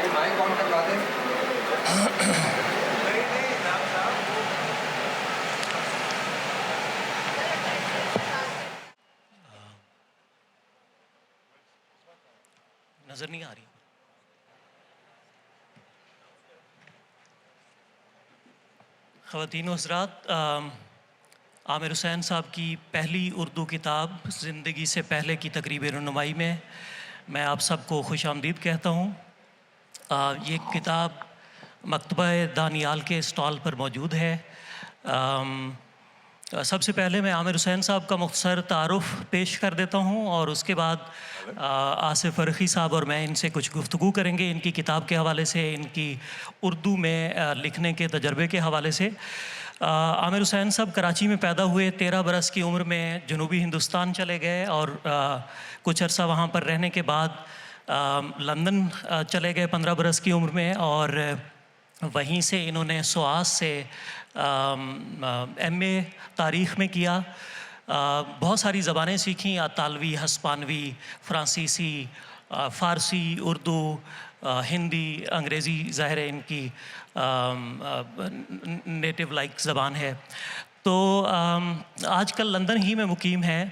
Mic آن کروا دیں. نظر نہیں آ رہی. خواتین و حضرات، عامر حسین صاحب کی پہلی اردو کتاب زندگی سے پہلے کی تقریب رونمائی میں میں آپ سب کو خوش آمدید کہتا ہوں. یہ کتاب مکتبہ دانیال کے اسٹال پر موجود ہے. سب سے پہلے میں عامر حسین صاحب کا مختصر تعارف پیش کر دیتا ہوں اور اس کے بعد آصف فرخی صاحب اور میں ان سے کچھ گفتگو کریں گے ان کی کتاب کے حوالے سے، ان کی اردو میں لکھنے کے تجربے کے حوالے سے. عامر حسین صاحب کراچی میں پیدا ہوئے، 13 برس کی عمر میں جنوبی ہندوستان چلے گئے اور کچھ عرصہ وہاں پر رہنے کے بعد لندن چلے گئے 15 برس کی عمر میں، اور وہیں سے انہوں نے سواس سے ایم اے تاریخ میں کیا. بہت ساری زبانیں سیکھیں، اطالوی، ہسپانوی، فرانسیسی، فارسی، اردو، ہندی، انگریزی ظاہر ہے ان کی نیٹو لائک زبان ہے. تو آج کل لندن ہی میں مقیم ہے،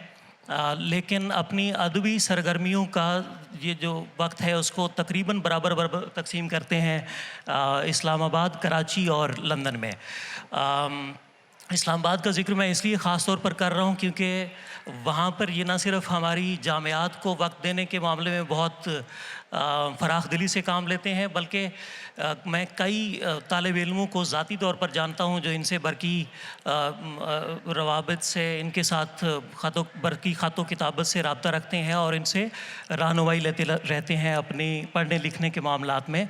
لیکن اپنی ادبی سرگرمیوں کا یہ جو وقت ہے اس کو تقریباً برابر تقسیم کرتے ہیں اسلام آباد، کراچی اور لندن میں. اسلام آباد کا ذکر میں اس لیے خاص طور پر کر رہا ہوں کیونکہ وہاں پر یہ نہ صرف ہماری جامعات کو وقت دینے کے معاملے میں بہت فراخ دلی سے کام لیتے ہیں، بلکہ میں کئی طالب علموں کو ذاتی طور پر جانتا ہوں جو ان سے برقی روابط سے، ان کے ساتھ برقی خط و کتابت سے رابطہ رکھتے ہیں اور ان سے رہنمائی لیتے رہتے ہیں اپنی پڑھنے لکھنے کے معاملات میں.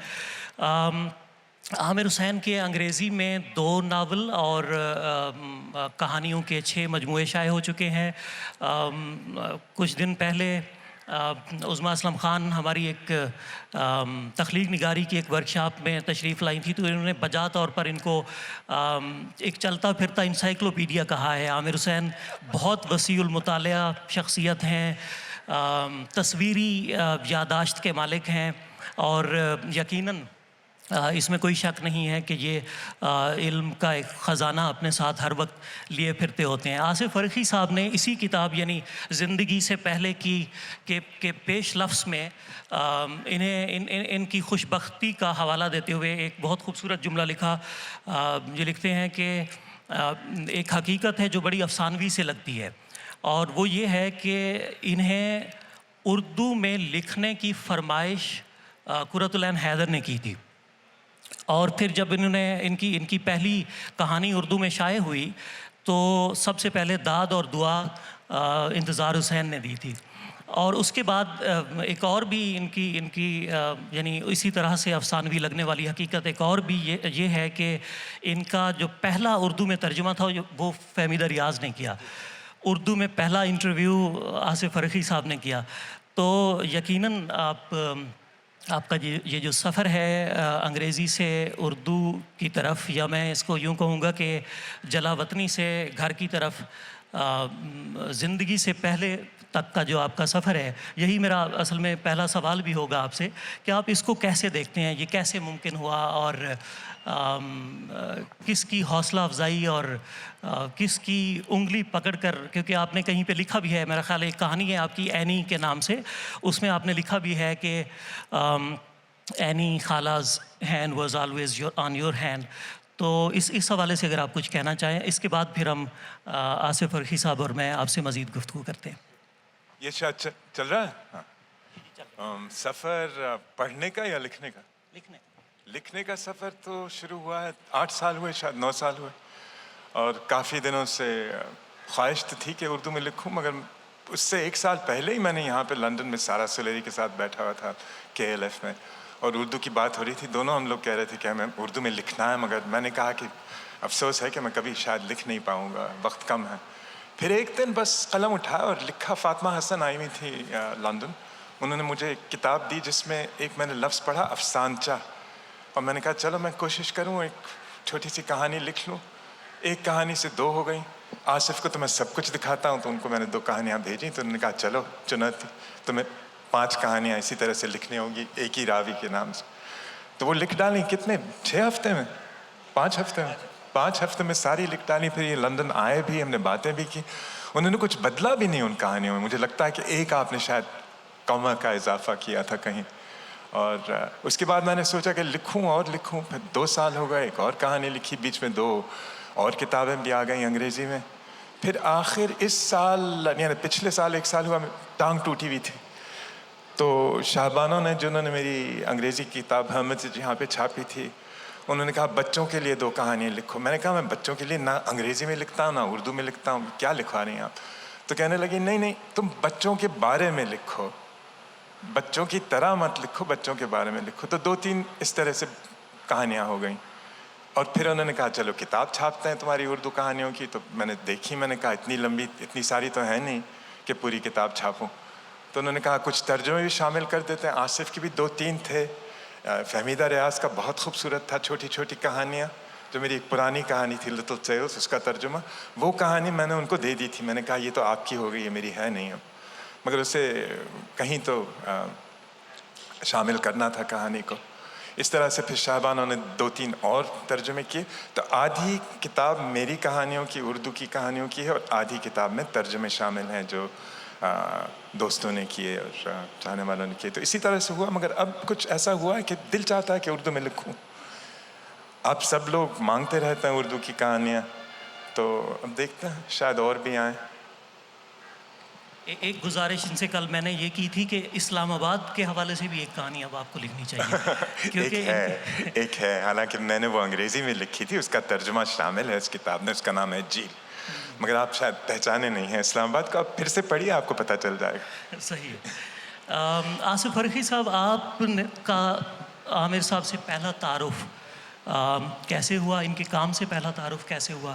عامر حسین کے انگریزی میں 2 ناول اور کہانیوں کے 6 مجموعے شائع ہو چکے ہیں. کچھ دن پہلے عظمیٰ اسلم خان ہماری ایک تخلیق نگاری کی ایک ورکشاپ میں تشریف لائی تھی، تو انہوں نے بجا طور پر ان کو ایک چلتا پھرتا انسائکلوپیڈیا کہا ہے. عامر حسین بہت وسیع المطالعہ شخصیت ہیں، تصویری یادداشت کے مالک ہیں، اور یقیناً اس میں کوئی شک نہیں ہے کہ یہ علم کا ایک خزانہ اپنے ساتھ ہر وقت لیے پھرتے ہوتے ہیں. آصف فرخی صاحب نے اسی کتاب یعنی زندگی سے پہلے کی کے پیش لفظ میں ان کی خوش بختی کا حوالہ دیتے ہوئے ایک بہت خوبصورت جملہ لکھا. یہ لکھتے ہیں کہ ایک حقیقت ہے جو بڑی افسانوی سے لگتی ہے، اور وہ یہ ہے کہ انہیں اردو میں لکھنے کی فرمائش قرۃ العین حیدر نے کی تھی، اور پھر جب انہوں نے ان کی پہلی کہانی اردو میں شائع ہوئی تو سب سے پہلے داد اور دعا انتظار حسین نے دی تھی. اور اس کے بعد ایک اور بھی ان کی یعنی اسی طرح سے افسانوی لگنے والی حقیقت ایک اور بھی یہ ہے کہ ان کا جو پہلا اردو میں ترجمہ تھا وہ فہمیدہ ریاض نے کیا. اردو میں پہلا انٹرویو آصف فرخی صاحب نے کیا. تو یقیناً آپ کا یہ جو سفر ہے انگریزی سے اردو کی طرف، یا میں اس کو یوں کہوں گا کہ جلا وطنی سے گھر کی طرف، زندگی سے پہلے تک کا جو آپ کا سفر ہے، یہی میرا اصل میں پہلا سوال بھی ہوگا آپ سے کہ آپ اس کو کیسے دیکھتے ہیں، یہ کیسے ممکن ہوا، اور کس کی حوصلہ افزائی اور کس کی انگلی پکڑ کر، کیونکہ آپ نے کہیں پہ لکھا بھی ہے، میرا خیال ہے ایک کہانی ہے آپ کی اینی کے نام سے، اس میں آپ نے لکھا بھی ہے کہ any خالہ's hand was always on your hand. تو اس حوالے سے اگر آپ کچھ کہنا چاہیں، اس کے بعد پھر ہم آصف فرخی صاحب اور میں آپ سے مزید گفتگو کرتے ہیں. یہ شاید چل رہا ہے. ہاں، سفر پڑھنے کا یا لکھنے کا؟ لکھنے کا سفر تو شروع ہوا ہے 8 سال ہوئے، شاید 9 سال ہوئے، اور کافی دنوں سے خواہش تو تھی کہ اردو میں لکھوں، مگر اس سے 1 سال پہلے ہی میں نے یہاں پہ لندن میں سارا سلیری کے ساتھ بیٹھا ہوا تھا KLF میں، اور اردو کی بات ہو رہی تھی. دونوں ہم لوگ کہہ رہے تھے کہ ہمیں اردو میں لکھنا ہے، مگر میں نے کہا کہ افسوس ہے کہ میں کبھی شاید لکھ نہیں پاؤں گا، وقت کم ہے. پھر ایک دن بس قلم اٹھایا اور لکھا. فاطمہ حسن آئی ہوئی تھی لندن، انہوں نے مجھے ایک کتاب دی جس میں ایک میں نے لفظ پڑھا افسانچہ، اور میں نے کہا چلو میں کوشش کروں ایک چھوٹی سی کہانی لکھ لوں. 1 کہانی سے 2 ہو گئیں. آصف کو تو میں سب کچھ دکھاتا ہوں، تو ان کو میں نے 2 کہانیاں بھیجیں، تو انہوں نے کہا چلو چنوتی، تمہیں 5 کہانیاں اسی طرح سے لکھنی ہوگی ایک ہی راوی کے نام سے. تو وہ لکھ ڈالی کتنے 6 ہفتے میں 5 ہفتے میں 5 ہفتے میں ساری لکھ ڈالی. پھر یہ لندن آئے بھی, ہم نے باتیں بھی کی, انہوں نے کچھ بدلا بھی نہیں ان کہانیوں میں. مجھے لگتا ہے کہ ایک آپ نے شاید کما کا اضافہ کیا تھا کہیں. اور اس کے بعد میں نے سوچا کہ لکھوں اور لکھوں. پھر 2 سال ہو گئے, ایک اور کہانی لکھی, بیچ میں 2 اور کتابیں بھی آ گئیں انگریزی میں. پھر آخر اس سال یعنی پچھلے سال 1 سال ہوا ٹانگ ٹوٹی ہوئی تھی, تو شاہبانوں نے جنہوں نے میری انگریزی کی کتاب حامد سے یہاں پہ چھاپی تھی, انہوں نے کہا بچوں کے لیے 2 کہانیاں لکھو. میں نے کہا میں بچوں کے لیے نہ انگریزی میں لکھتا ہوں نہ اردو میں لکھتا ہوں, کیا لکھوا رہی ہیں آپ؟ تو کہنے لگی نہیں نہیں, تم بچوں کے بارے میں لکھو, بچوں کی طرح مت لکھو, بچوں کے بارے میں لکھو. تو 2-3 اس طرح سے کہانیاں ہو گئیں. اور پھر انہوں نے کہا چلو کتاب چھاپتے ہیں تمہاری اردو کہانیوں کی. تو میں نے دیکھی, میں نے کہا اتنی لمبی اتنی ساری تو ہے نہیں کہ پوری کتاب چھاپوں. تو انہوں نے کہا کچھ ترجمے بھی شامل کر دیتے ہیں. آصف کی بھی 2-3 تھے. فہمیدہ ریاض کا بہت خوبصورت تھا, چھوٹی چھوٹی کہانیاں, جو میری ایک پرانی کہانی تھی لٹل ٹیلز, اس کا ترجمہ. وہ کہانی میں نے ان کو دے دی تھی. میں نے کہا یہ تو آپ کی ہو گئی, یہ میری ہے نہیں اب, مگر اسے کہیں تو شامل کرنا تھا کہانی کو. اس طرح سے پھر شاہبانوں نے 2-3 اور ترجمے کیے. تو آدھی کتاب میری کہانیوں کی, اردو کی کہانیوں کی ہے, اور آدھی کتاب میں ترجمے شامل ہیں جو دوستوں نے کیے اور چاہنے والوں نے کیے. تو اسی طرح سے ہوا. مگر اب کچھ ایسا ہوا ہے کہ دل چاہتا ہے کہ اردو میں لکھوں. اب سب لوگ مانگتے رہتے ہیں اردو کی کہانیاں, تو اب دیکھتے ہیں شاید اور بھی آئیں. ایک گزارش ان سے کل میں نے یہ کی تھی کہ اسلام آباد کے حوالے سے بھی ایک کہانی اب آپ کو لکھنی چاہیے. کیونکہ ایک ہے, حالانکہ میں نے وہ انگریزی میں لکھی تھی, اس کا ترجمہ شامل ہے اس کتاب میں, اس کا نام ہے جیل. مگر آپ شاید پہچانے نہیں ہیں اسلام آباد کو, آپ پھر سے پڑھیے, آپ کو پتہ چل جائے گا. صحیح ہے. آصف فرخی صاحب, آپ کا عامر صاحب سے پہلا تعارف کیسے ہوا؟ ان کے کام سے پہلا تعارف کیسے ہوا؟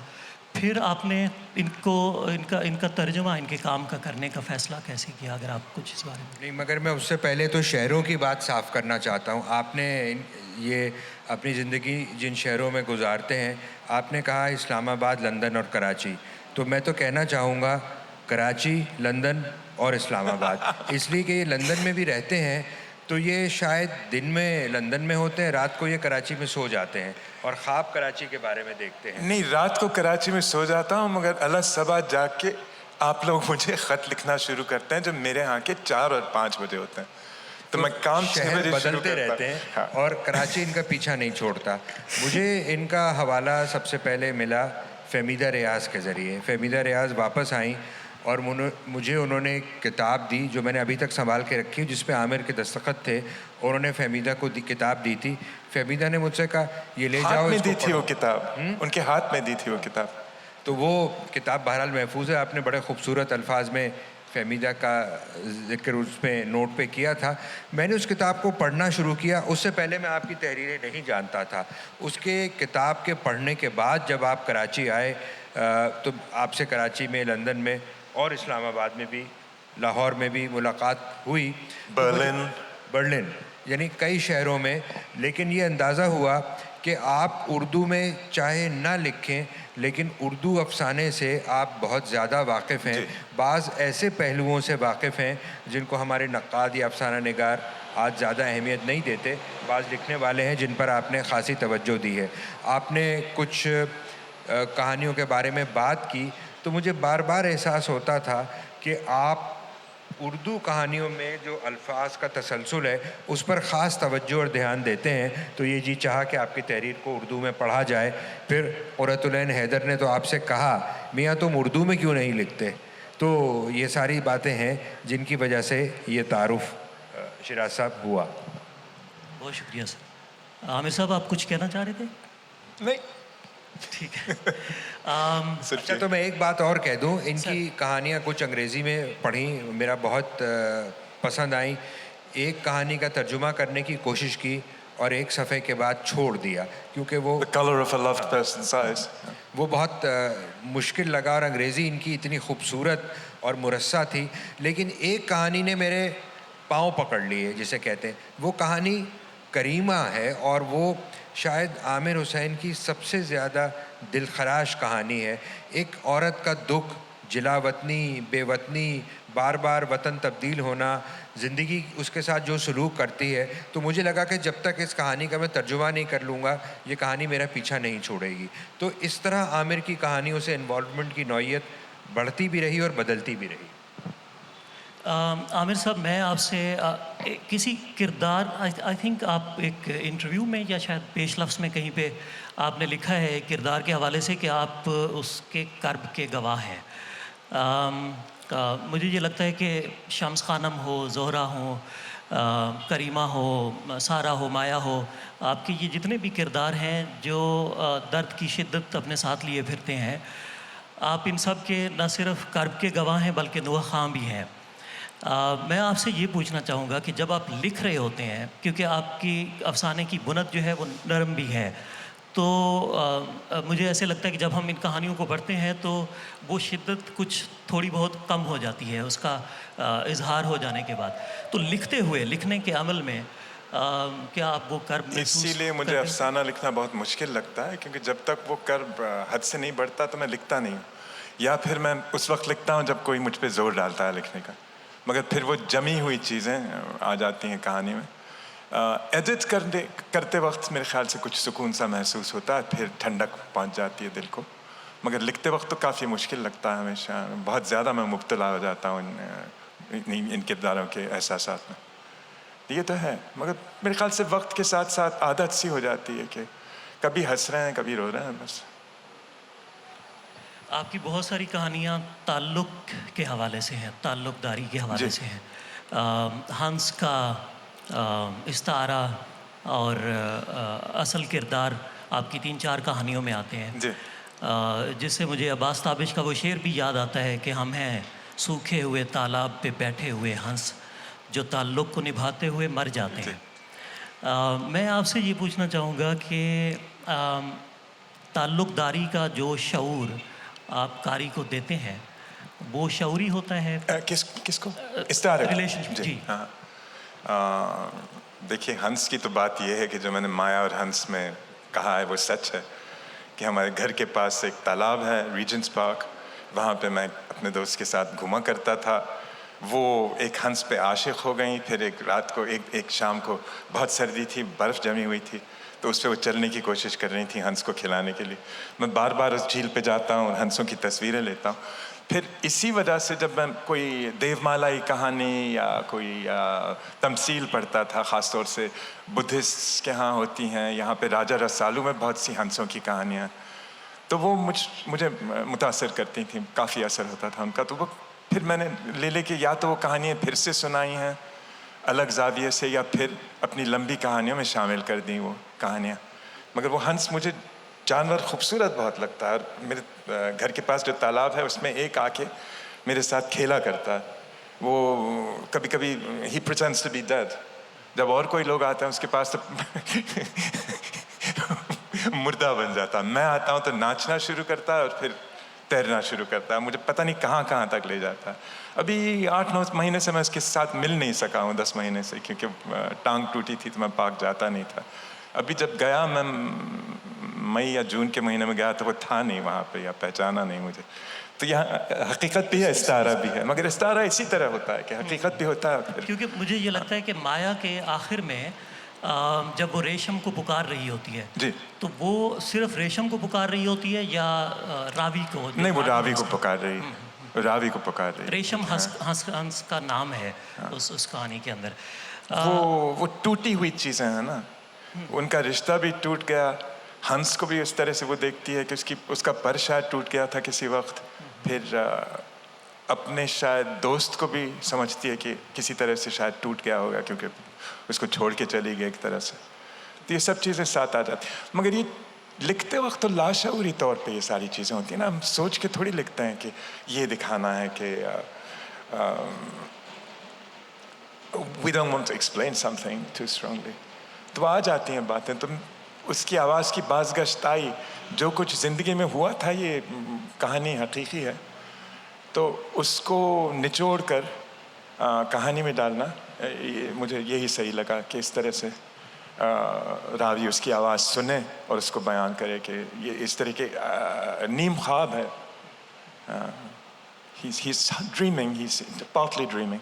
پھر آپ نے ان کا ترجمہ ان کے کام کا کرنے کا فیصلہ کیسے کیا؟ اگر آپ کچھ اس بارے میں. نہیں, مگر میں اس سے پہلے تو شہروں کی بات صاف کرنا چاہتا ہوں. آپ نے یہ اپنی زندگی جن شہروں میں گزارتے ہیں, آپ نے کہا اسلام آباد, لندن اور کراچی. تو میں تو کہنا چاہوں گا کراچی, لندن اور اسلام آباد, اس لیے کہ یہ لندن میں بھی رہتے ہیں, تو یہ شاید دن میں لندن میں ہوتے ہیں, رات کو یہ کراچی میں سو جاتے ہیں اور خواب کراچی کے بارے میں دیکھتے ہیں. نہیں, رات کو کراچی میں سو جاتا ہوں, مگر اللہ صبح جاگ کے آپ لوگ مجھے خط لکھنا شروع کرتے ہیں جو میرے ہاں کے 4 اور 5 بجے ہوتے ہیں. تو میں کام 6 شہر بجے شروع بدلتے کرتا رہتے ہیں, ہاں. اور کراچی ان کا پیچھا نہیں چھوڑتا. مجھے ان کا حوالہ سب سے پہلے ملا فہمیدہ ریاض کے ذریعے. فہمیدہ ریاض واپس آئیں اور مجھے انہوں نے ایک کتاب دی جو میں نے ابھی تک سنبھال کے رکھی, جس پہ عامر کے دستخط تھے. انہوں نے فہمیدہ کو کتاب دی تھی. فہمیدہ نے مجھ سے کہا یہ لے جاؤ, ہاتھ میں اس کو دی تھی وہ پڑھو. کتاب, ان کے ہاتھ میں دی تھی وہ کتاب. تو وہ کتاب بہرحال محفوظ ہے. آپ نے بڑے خوبصورت الفاظ میں فہمیدہ کا ذکر اس پہ نوٹ پہ کیا تھا. میں نے اس کتاب کو پڑھنا شروع کیا. اس سے پہلے میں آپ کی تحریریں نہیں جانتا تھا. اس کے کتاب کے پڑھنے کے بعد جب آپ کراچی آئے, تو آپ سے کراچی میں, لندن میں اور اسلام آباد میں بھی, لاہور میں بھی ملاقات ہوئی, برلن, یعنی کئی شہروں میں. لیکن یہ اندازہ ہوا کہ آپ اردو میں چاہے نہ لکھیں, لیکن اردو افسانے سے آپ بہت زیادہ واقف ہیں. بعض ایسے پہلوؤں سے واقف ہیں جن کو ہمارے نقاد یا افسانہ نگار آج زیادہ اہمیت نہیں دیتے. بعض لکھنے والے ہیں جن پر آپ نے خاصی توجہ دی ہے. آپ نے کچھ کہانیوں کے بارے میں بات کی, تو مجھے بار بار احساس ہوتا تھا کہ آپ اردو کہانیوں میں جو الفاظ کا تسلسل ہے اس پر خاص توجہ اور دھیان دیتے ہیں. تو یہ جی چاہا کہ آپ کی تحریر کو اردو میں پڑھا جائے. پھر قرۃ العین حیدر نے تو آپ سے کہا میاں تم اردو میں کیوں نہیں لکھتے. تو یہ ساری باتیں ہیں جن کی وجہ سے یہ تعارف شیراز صاحب ہوا. بہت شکریہ سر. عامر صاحب, آپ کچھ کہنا چاہ رہے تھے؟ نہیں, ٹھیک ہے. اچھا, تو میں ایک بات اور کہہ دوں. ان کی کہانیاں کچھ انگریزی میں پڑھیں, میرا بہت پسند آئیں. ایک کہانی کا ترجمہ کرنے کی کوشش کی اور ایک صفحے کے بعد چھوڑ دیا, کیونکہ وہ بہت مشکل لگا, اور انگریزی ان کی اتنی خوبصورت اور مرصع تھی. لیکن ایک کہانی نے میرے پاؤں پکڑ لیے جسے کہتے ہیں. وہ کہانی کریمہ ہے, اور وہ شاید عامر حسین کی سب سے زیادہ دل خراش کہانی ہے. ایک عورت کا دکھ جلا وطنی، بے وطنی، بار بار وطن تبدیل ہونا، زندگی اس کے ساتھ جو سلوک کرتی ہے، تو مجھے لگا کہ جب تک اس کہانی کا میں ترجمہ نہیں کر لوں گا یہ کہانی میرا پیچھا نہیں چھوڑے گی. تو اس طرح عامر کی کہانیوں سے انوالومنٹ کی نوعیت بڑھتی بھی رہی اور بدلتی بھی رہی. عامر صاحب میں آپ سے کسی کردار آئی تھنک آپ ایک انٹرویو میں یا شاید پیش لفظ میں کہیں پہ آپ نے لکھا ہے کردار کے حوالے سے کہ آپ اس کے کرب کے گواہ ہیں. مجھے یہ لگتا ہے کہ شمس خانم ہو، زہرہ ہو، کریمہ ہو، سارہ ہو، مایا ہو، آپ کے یہ جتنے بھی کردار ہیں جو درد کی شدت اپنے ساتھ لیے پھرتے ہیں، آپ ان سب کے نہ صرف کرب کے گواہ ہیں بلکہ نوح خواں بھی ہیں. میں آپ سے یہ پوچھنا چاہوں گا کہ جب آپ لکھ رہے ہوتے ہیں، کیونکہ آپ کی افسانے کی بنت جو ہے وہ نرم بھی ہے، تو مجھے ایسے لگتا ہے کہ جب ہم ان کہانیوں کو پڑھتے ہیں تو وہ شدت کچھ تھوڑی بہت کم ہو جاتی ہے اس کا اظہار ہو جانے کے بعد. تو لکھتے ہوئے، لکھنے کے عمل میں کیا آپ وہ کرب محسوس اسی لیے مجھے کرتے ہیں؟ افسانہ لکھنا بہت مشکل لگتا ہے، کیونکہ جب تک وہ کرب حد سے نہیں بڑھتا تو میں لکھتا نہیں ہوں. یا پھر میں اس وقت لکھتا ہوں جب کوئی مجھ پہ زور ڈالتا ہے لکھنے کا، مگر پھر وہ جمی ہوئی چیزیں آ جاتی ہیں کہانی میں. ایڈٹ کرتے وقت میرے خیال سے کچھ سکون سا محسوس ہوتا ہے، پھر ٹھنڈک پہنچ جاتی ہے دل کو. مگر لکھتے وقت تو کافی مشکل لگتا ہے ہمیشہ، بہت زیادہ میں مبتلا ہو جاتا ہوں ان کرداروں کے احساسات میں. یہ تو ہے، مگر میرے خیال سے وقت کے ساتھ ساتھ عادت سی ہو جاتی ہے کہ کبھی ہنس رہے ہیں کبھی رو رہے ہیں بس. آپ کی بہت ساری کہانیاں تعلق کے حوالے سے ہیں، تعلق داری کے حوالے جی. سے ہیں. ہنس کا استعارہ اور اصل کردار آپ کی 3-4 کہانیوں میں آتے ہیں، جی. جس سے مجھے عباس تابش کا وہ شعر بھی یاد آتا ہے کہ ہم ہیں سوکھے ہوئے تالاب پہ بیٹھے ہوئے ہنس جو تعلق کو نبھاتے ہوئے مر جاتے جی. ہیں. میں آپ سے یہ پوچھنا چاہوں گا کہ تعلق داری کا جو شعور آپ قاری کو دیتے ہیں وہ شعوری ہوتا ہے؟ کس کو استعارے؟ ریلیشن شپ. جی جی. ہاں. دیکھیے ہنس کی تو بات یہ ہے کہ جو میں نے مایا اور ہنس میں کہا ہے وہ سچ ہے کہ ہمارے گھر کے پاس ایک تالاب ہے ریجنس پارک، وہاں پہ میں اپنے دوست کے ساتھ گھوما کرتا تھا. وہ ایک ہنس پہ عاشق ہو گئیں، پھر ایک رات کو ایک شام کو بہت سردی تھی، برف جمی ہوئی تھی، تو اس پہ وہ چلنے کی کوشش کر رہی تھیں ہنس کو کھلانے کے لیے. میں بار بار اس جھیل پہ جاتا ہوں اور ہنسوں کی تصویریں لیتا ہوں. پھر اسی وجہ سے جب میں کوئی دیو مالائی کہانی یا کوئی تمثیل پڑھتا تھا، خاص طور سے بدھسٹ کے ہاں ہوتی ہیں، یہاں پہ راجا رسالو میں بہت سی ہنسوں کی کہانیاں، تو وہ مجھے متاثر کرتی تھیں، کافی اثر ہوتا تھا ان کا. تو وہ پھر میں نے لے کے یا تو وہ کہانیاں پھر سے سنائی ہیں الگ زاویے سے، یا پھر اپنی لمبی کہانیوں میں شامل کر دیں وہ کہانیاں. مگر وہ ہنس مجھے جانور خوبصورت بہت لگتا ہے، اور میرے گھر کے پاس جو تالاب ہے اس میں ایک آ کے میرے ساتھ کھیلا کرتا ہے. وہ کبھی کبھی ہی پریٹینڈس ٹو بی ڈیڈ، جب اور کوئی لوگ آتے ہیں اس کے پاس تو مردہ بن جاتا ہے. میں آتا ہوں تو ناچنا شروع کرتا ہے اور پھر تیرنا شروع کرتا ہے. مجھے پتہ نہیں کہاں کہاں تک لے جاتا ہے. ابھی 8-9 مہینے سے میں اس کے ساتھ مل نہیں سکا ہوں، 10 مہینے سے، کیونکہ ٹانگ ٹوٹی تھی تو میں پارک جاتا نہیں تھا. ابھی جب گیا، میں مئی یا جون کے مہینے میں گیا تو وہ تھا نہیں وہاں پہ، یا پہچانا نہیں مجھے. تو یہاں حقیقت بھی ہے، استعارہ بھی ہے، مگر استعارہ اسی طرح ہوتا ہے کہ حقیقت بھی ہوتا ہے. پھر کیونکہ مجھے یہ لگتا ہے کہ مایا کے آخر میں جب وہ ریشم کو پکار رہی ہوتی ہے، جی. تو وہ صرف ریشم کو پکار رہی ہوتی ہے یا راوی کو؟ نہیں، وہ راوی کو پکار رہی ہے، راوی کو پکار رہی ہے. ریشم ہنس کا نام ہے اس کہانی کے اندر. وہ ٹوٹی ہوئی چیزیں ہیں نا، ان کا رشتہ بھی ٹوٹ گیا. ہنس کو بھی اس طرح سے وہ دیکھتی ہے کہ اس کا پر شاید ٹوٹ گیا تھا کسی وقت. پھر اپنے شاید دوست کو بھی سمجھتی ہے کہ کسی طرح سے شاید ٹوٹ گیا ہوگا، کیونکہ اس کو چھوڑ کے چلی گئی ایک طرح سے. تو یہ سب چیزیں ساتھ آ جاتی ہیں. مگر یہ لکھتے وقت تو لاشعوری طور پہ یہ ساری چیزیں ہوتی ہیں نا، ہم سوچ کے تھوڑی لکھتے ہیں کہ یہ دکھانا ہے کہ we don't want to explain something too strongly. تو آ جاتی ہیں باتیں. تو اس کی آواز کی باز گشت آئی، جو کچھ زندگی میں ہوا تھا یہ کہانی حقیقی ہے، تو اس کو نچوڑ کر کہانی میں ڈالنا مجھے یہی صحیح لگا کہ اس طرح سے راوی اس کی آواز سنے اور اس کو بیان کرے کہ یہ اس طرح کے نیم خواب ہے. he's dreaming, he's partly dreaming.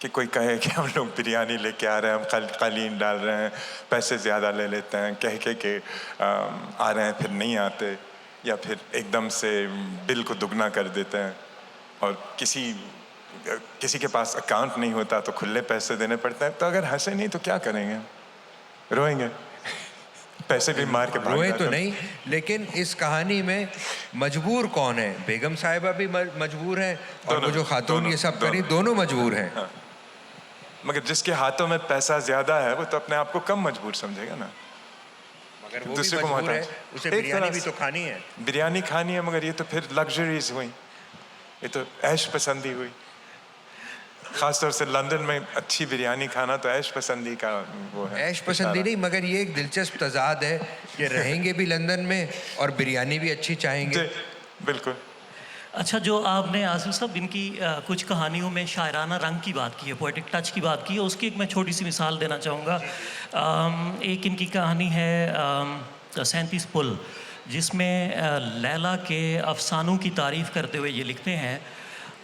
کہ کوئی کہے کہ ہم لوگ بریانی لے کے آ رہے ہیں، ہم قالین ڈال رہے ہیں، پیسے زیادہ لے لیتے ہیں، کہہ کہ آ رہے ہیں پھر نہیں آتے، یا پھر ایک دم سے بل کو دگنا کر دیتے ہیں، اور کسی کے پاس اکاؤنٹ نہیں ہوتا تو کھلے پیسے دینے پڑتے ہیں. تو اگر ہنسے نہیں تو کیا کریں گے؟ روئیں گے. پیسے بھی مار کے بھاگ روئے جاتے تو ہیں. نہیں، لیکن اس کہانی میں مجبور کون ہے؟ بیگم صاحبہ بھی مجبور ہیں اور وہ جو خاتون یہ سب کری دونوں مجبور ہیں. مگر جس کے ہاتھوں میں پیسہ زیادہ ہے وہ تو اپنے آپ کو کم مجبور سمجھے گا نا. مگر وہ بھی دوسرے کو مجبور ہے، محتاج. اسے ایک بریانی طرح بھی سے تو کھانی ہے. بریانی کھانی ہے، مگر یہ تو پھر لگژریز ہوئی، یہ تو عیش پسندی ہوئی. خاص طور سے لندن میں اچھی بریانی کھانا تو عیش پسندی کا وہ ہے. عیش پسندی نہیں، مگر یہ ایک دلچسپ تضاد ہے کہ رہیں گے بھی لندن میں اور بریانی بھی اچھی چاہیں گے. بالکل. اچھا، جو آپ نے آصف صاحب ان کی کچھ کہانیوں میں شاعرانہ رنگ کی بات کی ہے، پوئٹک ٹچ کی بات کی ہے، اس کی ایک میں چھوٹی سی مثال دینا چاہوں گا. ایک ان کی کہانی ہے 37 پل، جس میں لیلا کے افسانوں کی تعریف کرتے ہوئے یہ لکھتے ہیں: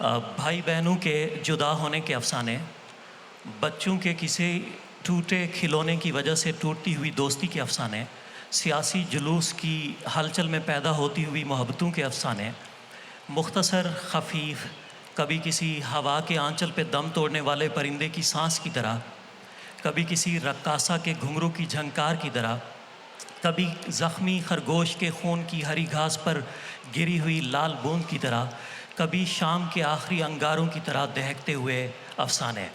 بھائی بہنوں کے جدا ہونے کے افسانے، بچوں کے کسی ٹوٹے کھلونے کی وجہ سے ٹوٹتی ہوئی دوستی کے افسانے، سیاسی جلوس کی ہلچل میں پیدا ہوتی ہوئی محبتوں کے افسانے، مختصر، خفیف، کبھی کسی ہوا کے آنچل پہ دم توڑنے والے پرندے کی سانس کی طرح، کبھی کسی رقاصہ کے گھنگرو کی جھنکار کی طرح، کبھی زخمی خرگوش کے خون کی ہری گھاس پر گری ہوئی لال بوند کی طرح، کبھی شام کے آخری انگاروں کی طرح دہکتے ہوئے افسانے.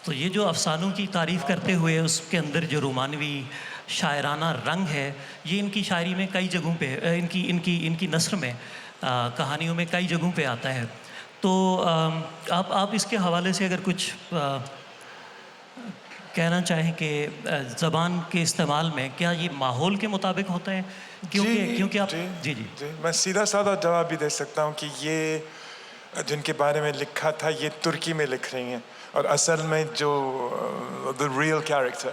تو یہ جو افسانوں کی تعریف کرتے ہوئے اس کے اندر جو رومانوی شاعرانہ رنگ ہے، یہ ان کی شاعری میں کئی جگہوں پہ، ان کی نثر میں، کہانیوں میں کئی جگہوں پہ آتا ہے. تو آپ اس کے حوالے سے اگر کچھ کہنا چاہیں کہ زبان کے استعمال میں کیا یہ ماحول کے مطابق ہوتا ہے؟ کیونکہ آپ جی میں سیدھا سادہ جواب بھی دے سکتا ہوں کہ یہ جن کے بارے میں لکھا تھا یہ ترکی میں لکھ رہی ہیں، اور اصل میں جو the real character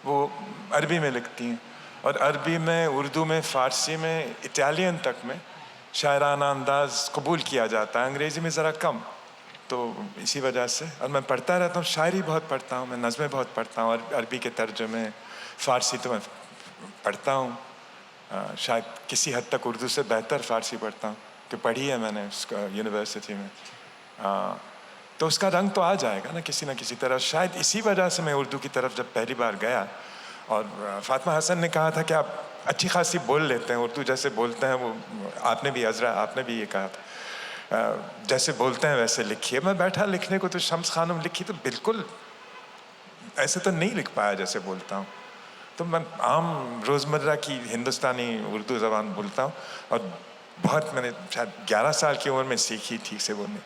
وہ عربی میں لکھتی ہیں، اور عربی میں، اردو میں، فارسی میں، اٹالین تک میں شاعرانہ انداز قبول کیا جاتا ہے، انگریزی میں ذرا کم. تو اسی وجہ سے، اور میں پڑھتا رہتا ہوں، شاعری بہت پڑھتا ہوں، میں نظمیں بہت پڑھتا ہوں، اور عربی کے ترجمے، فارسی تو میں پڑھتا ہوں، شاید کسی حد تک اردو سے بہتر فارسی پڑھتا ہوں، کہ پڑھی ہے میں نے اس کا یونیورسٹی میں. تو اس کا رنگ تو آ جائے گا نا کسی نہ کسی طرح. شاید اسی وجہ سے میں اردو کی طرف جب پہلی بار گیا، اور فاطمہ حسن نے کہا تھا کہ آپ اچھی خاصی بول لیتے ہیں اردو، جیسے بولتے ہیں وہ، آپ نے بھی عذرا آپ نے بھی یہ کہا تھا، جیسے بولتے ہیں ویسے لکھیے. میں بیٹھا لکھنے کو تو شمس خانم لکھی تو بالکل ایسے تو نہیں لکھ پایا جیسے بولتا ہوں. تو میں عام روزمرہ کی ہندوستانی اردو زبان بولتا ہوں، اور بہت میں نے شاید 11 سال کی عمر میں سیکھی ٹھیک سے بولنے.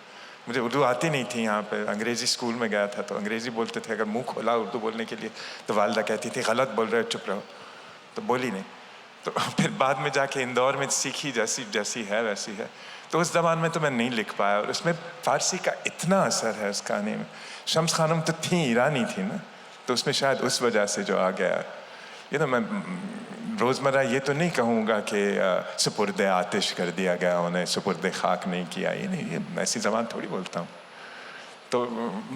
مجھے اردو آتی نہیں تھی. یہاں پہ انگریزی اسکول میں گیا تھا تو انگریزی بولتے تھے، اگر منہ کھولا اردو بولنے کے لیے تو والدہ کہتی تھی غلط بول رہے، چپ رہو، تو بولی نہیں. تو پھر بعد میں جا کے اندور میں سیکھی، جیسی ہے ویسی ہے. تو اس زبان میں تو میں نہیں لکھ پایا، اور اس میں فارسی کا اتنا اثر ہے اس کہانی میں. شمس خانم تو تھیں، ایرانی تھی نا، تو اس میں شاید اس وجہ سے جو آ گیا. یہ نا میں روزمرہ یہ تو نہیں کہوں گا کہ سپرد آتش کر دیا گیا انہیں، سپرد خاک نہیں کیا، یہ نہیں، یہ ایسی زبان تھوڑی بولتا ہوں. تو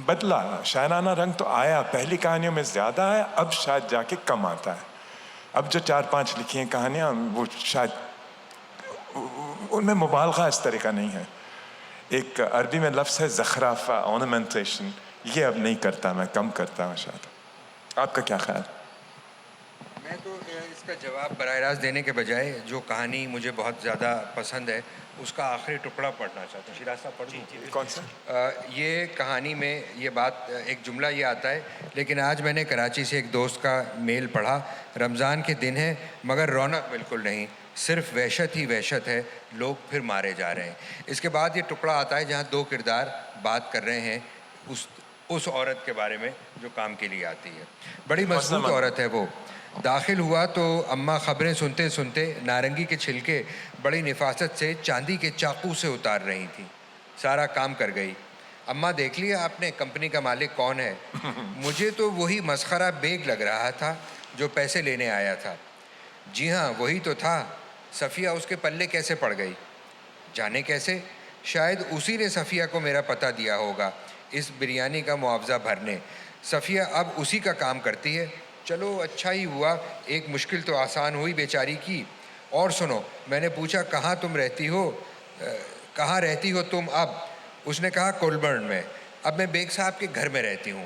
بدلا، شاعرانہ رنگ تو آیا، پہلی کہانیوں میں زیادہ آیا، اب شاید جا کے کم آتا ہے. اب جو 4-5 لکھی ہیں کہانیاں، وہ شاید ان میں مبالغہ اس طرح کا نہیں ہے. ایک عربی میں لفظ ہے زخرافہ، ornamentation، یہ اب نہیں کرتا، میں کم کرتا ہوں شاید. آپ کا کیا خیال؟ میں تو اس کا جواب براہ راست دینے کے بجائے جو کہانی مجھے بہت زیادہ پسند ہے اس کا آخری ٹکڑا پڑھنا چاہتا ہوں. شیراز صاحب پڑھ دوں؟ کون سا؟ یہ کہانی میں یہ بات، ایک جملہ یہ آتا ہے: لیکن آج میں نے کراچی سے ایک دوست کا میل پڑھا، رمضان کے دن ہے مگر رونق بالکل نہیں، صرف وحشت ہی وحشت ہے، لوگ پھر مارے جا رہے ہیں. اس کے بعد یہ ٹکڑا آتا ہے جہاں 2 کردار بات کر رہے ہیں اس عورت کے بارے میں جو کام کے لیے آتی ہے. بڑی مضبوط عورت ہے وہ. داخل ہوا تو اماں خبریں سنتے سنتے نارنگی کے چھلکے بڑی نفاست سے چاندی کے چاقو سے اتار رہی تھیں. سارا کام کر گئی. اماں دیکھ لیا آپ نے کمپنی کا مالک کون ہے؟ مجھے تو وہی مسخرہ بیگ لگ رہا تھا جو پیسے لینے آیا تھا. جی ہاں وہی تو تھا. صفیہ اس کے پلے کیسے پڑ گئی؟ جانے کیسے، شاید اسی نے صفیہ کو میرا پتہ دیا ہوگا. اس بریانی کا معاوضہ بھرنے. صفیہ اب اسی کا کام کرتی ہے. چلو اچھا ہی ہوا, ایک مشکل تو آسان ہوئی بیچاری کی. اور سنو, میں نے پوچھا کہاں تم رہتی ہو, کہاں رہتی ہو تم اب؟ اس نے کہا کولبرن میں. اب میں بیگ صاحب کے گھر میں رہتی ہوں.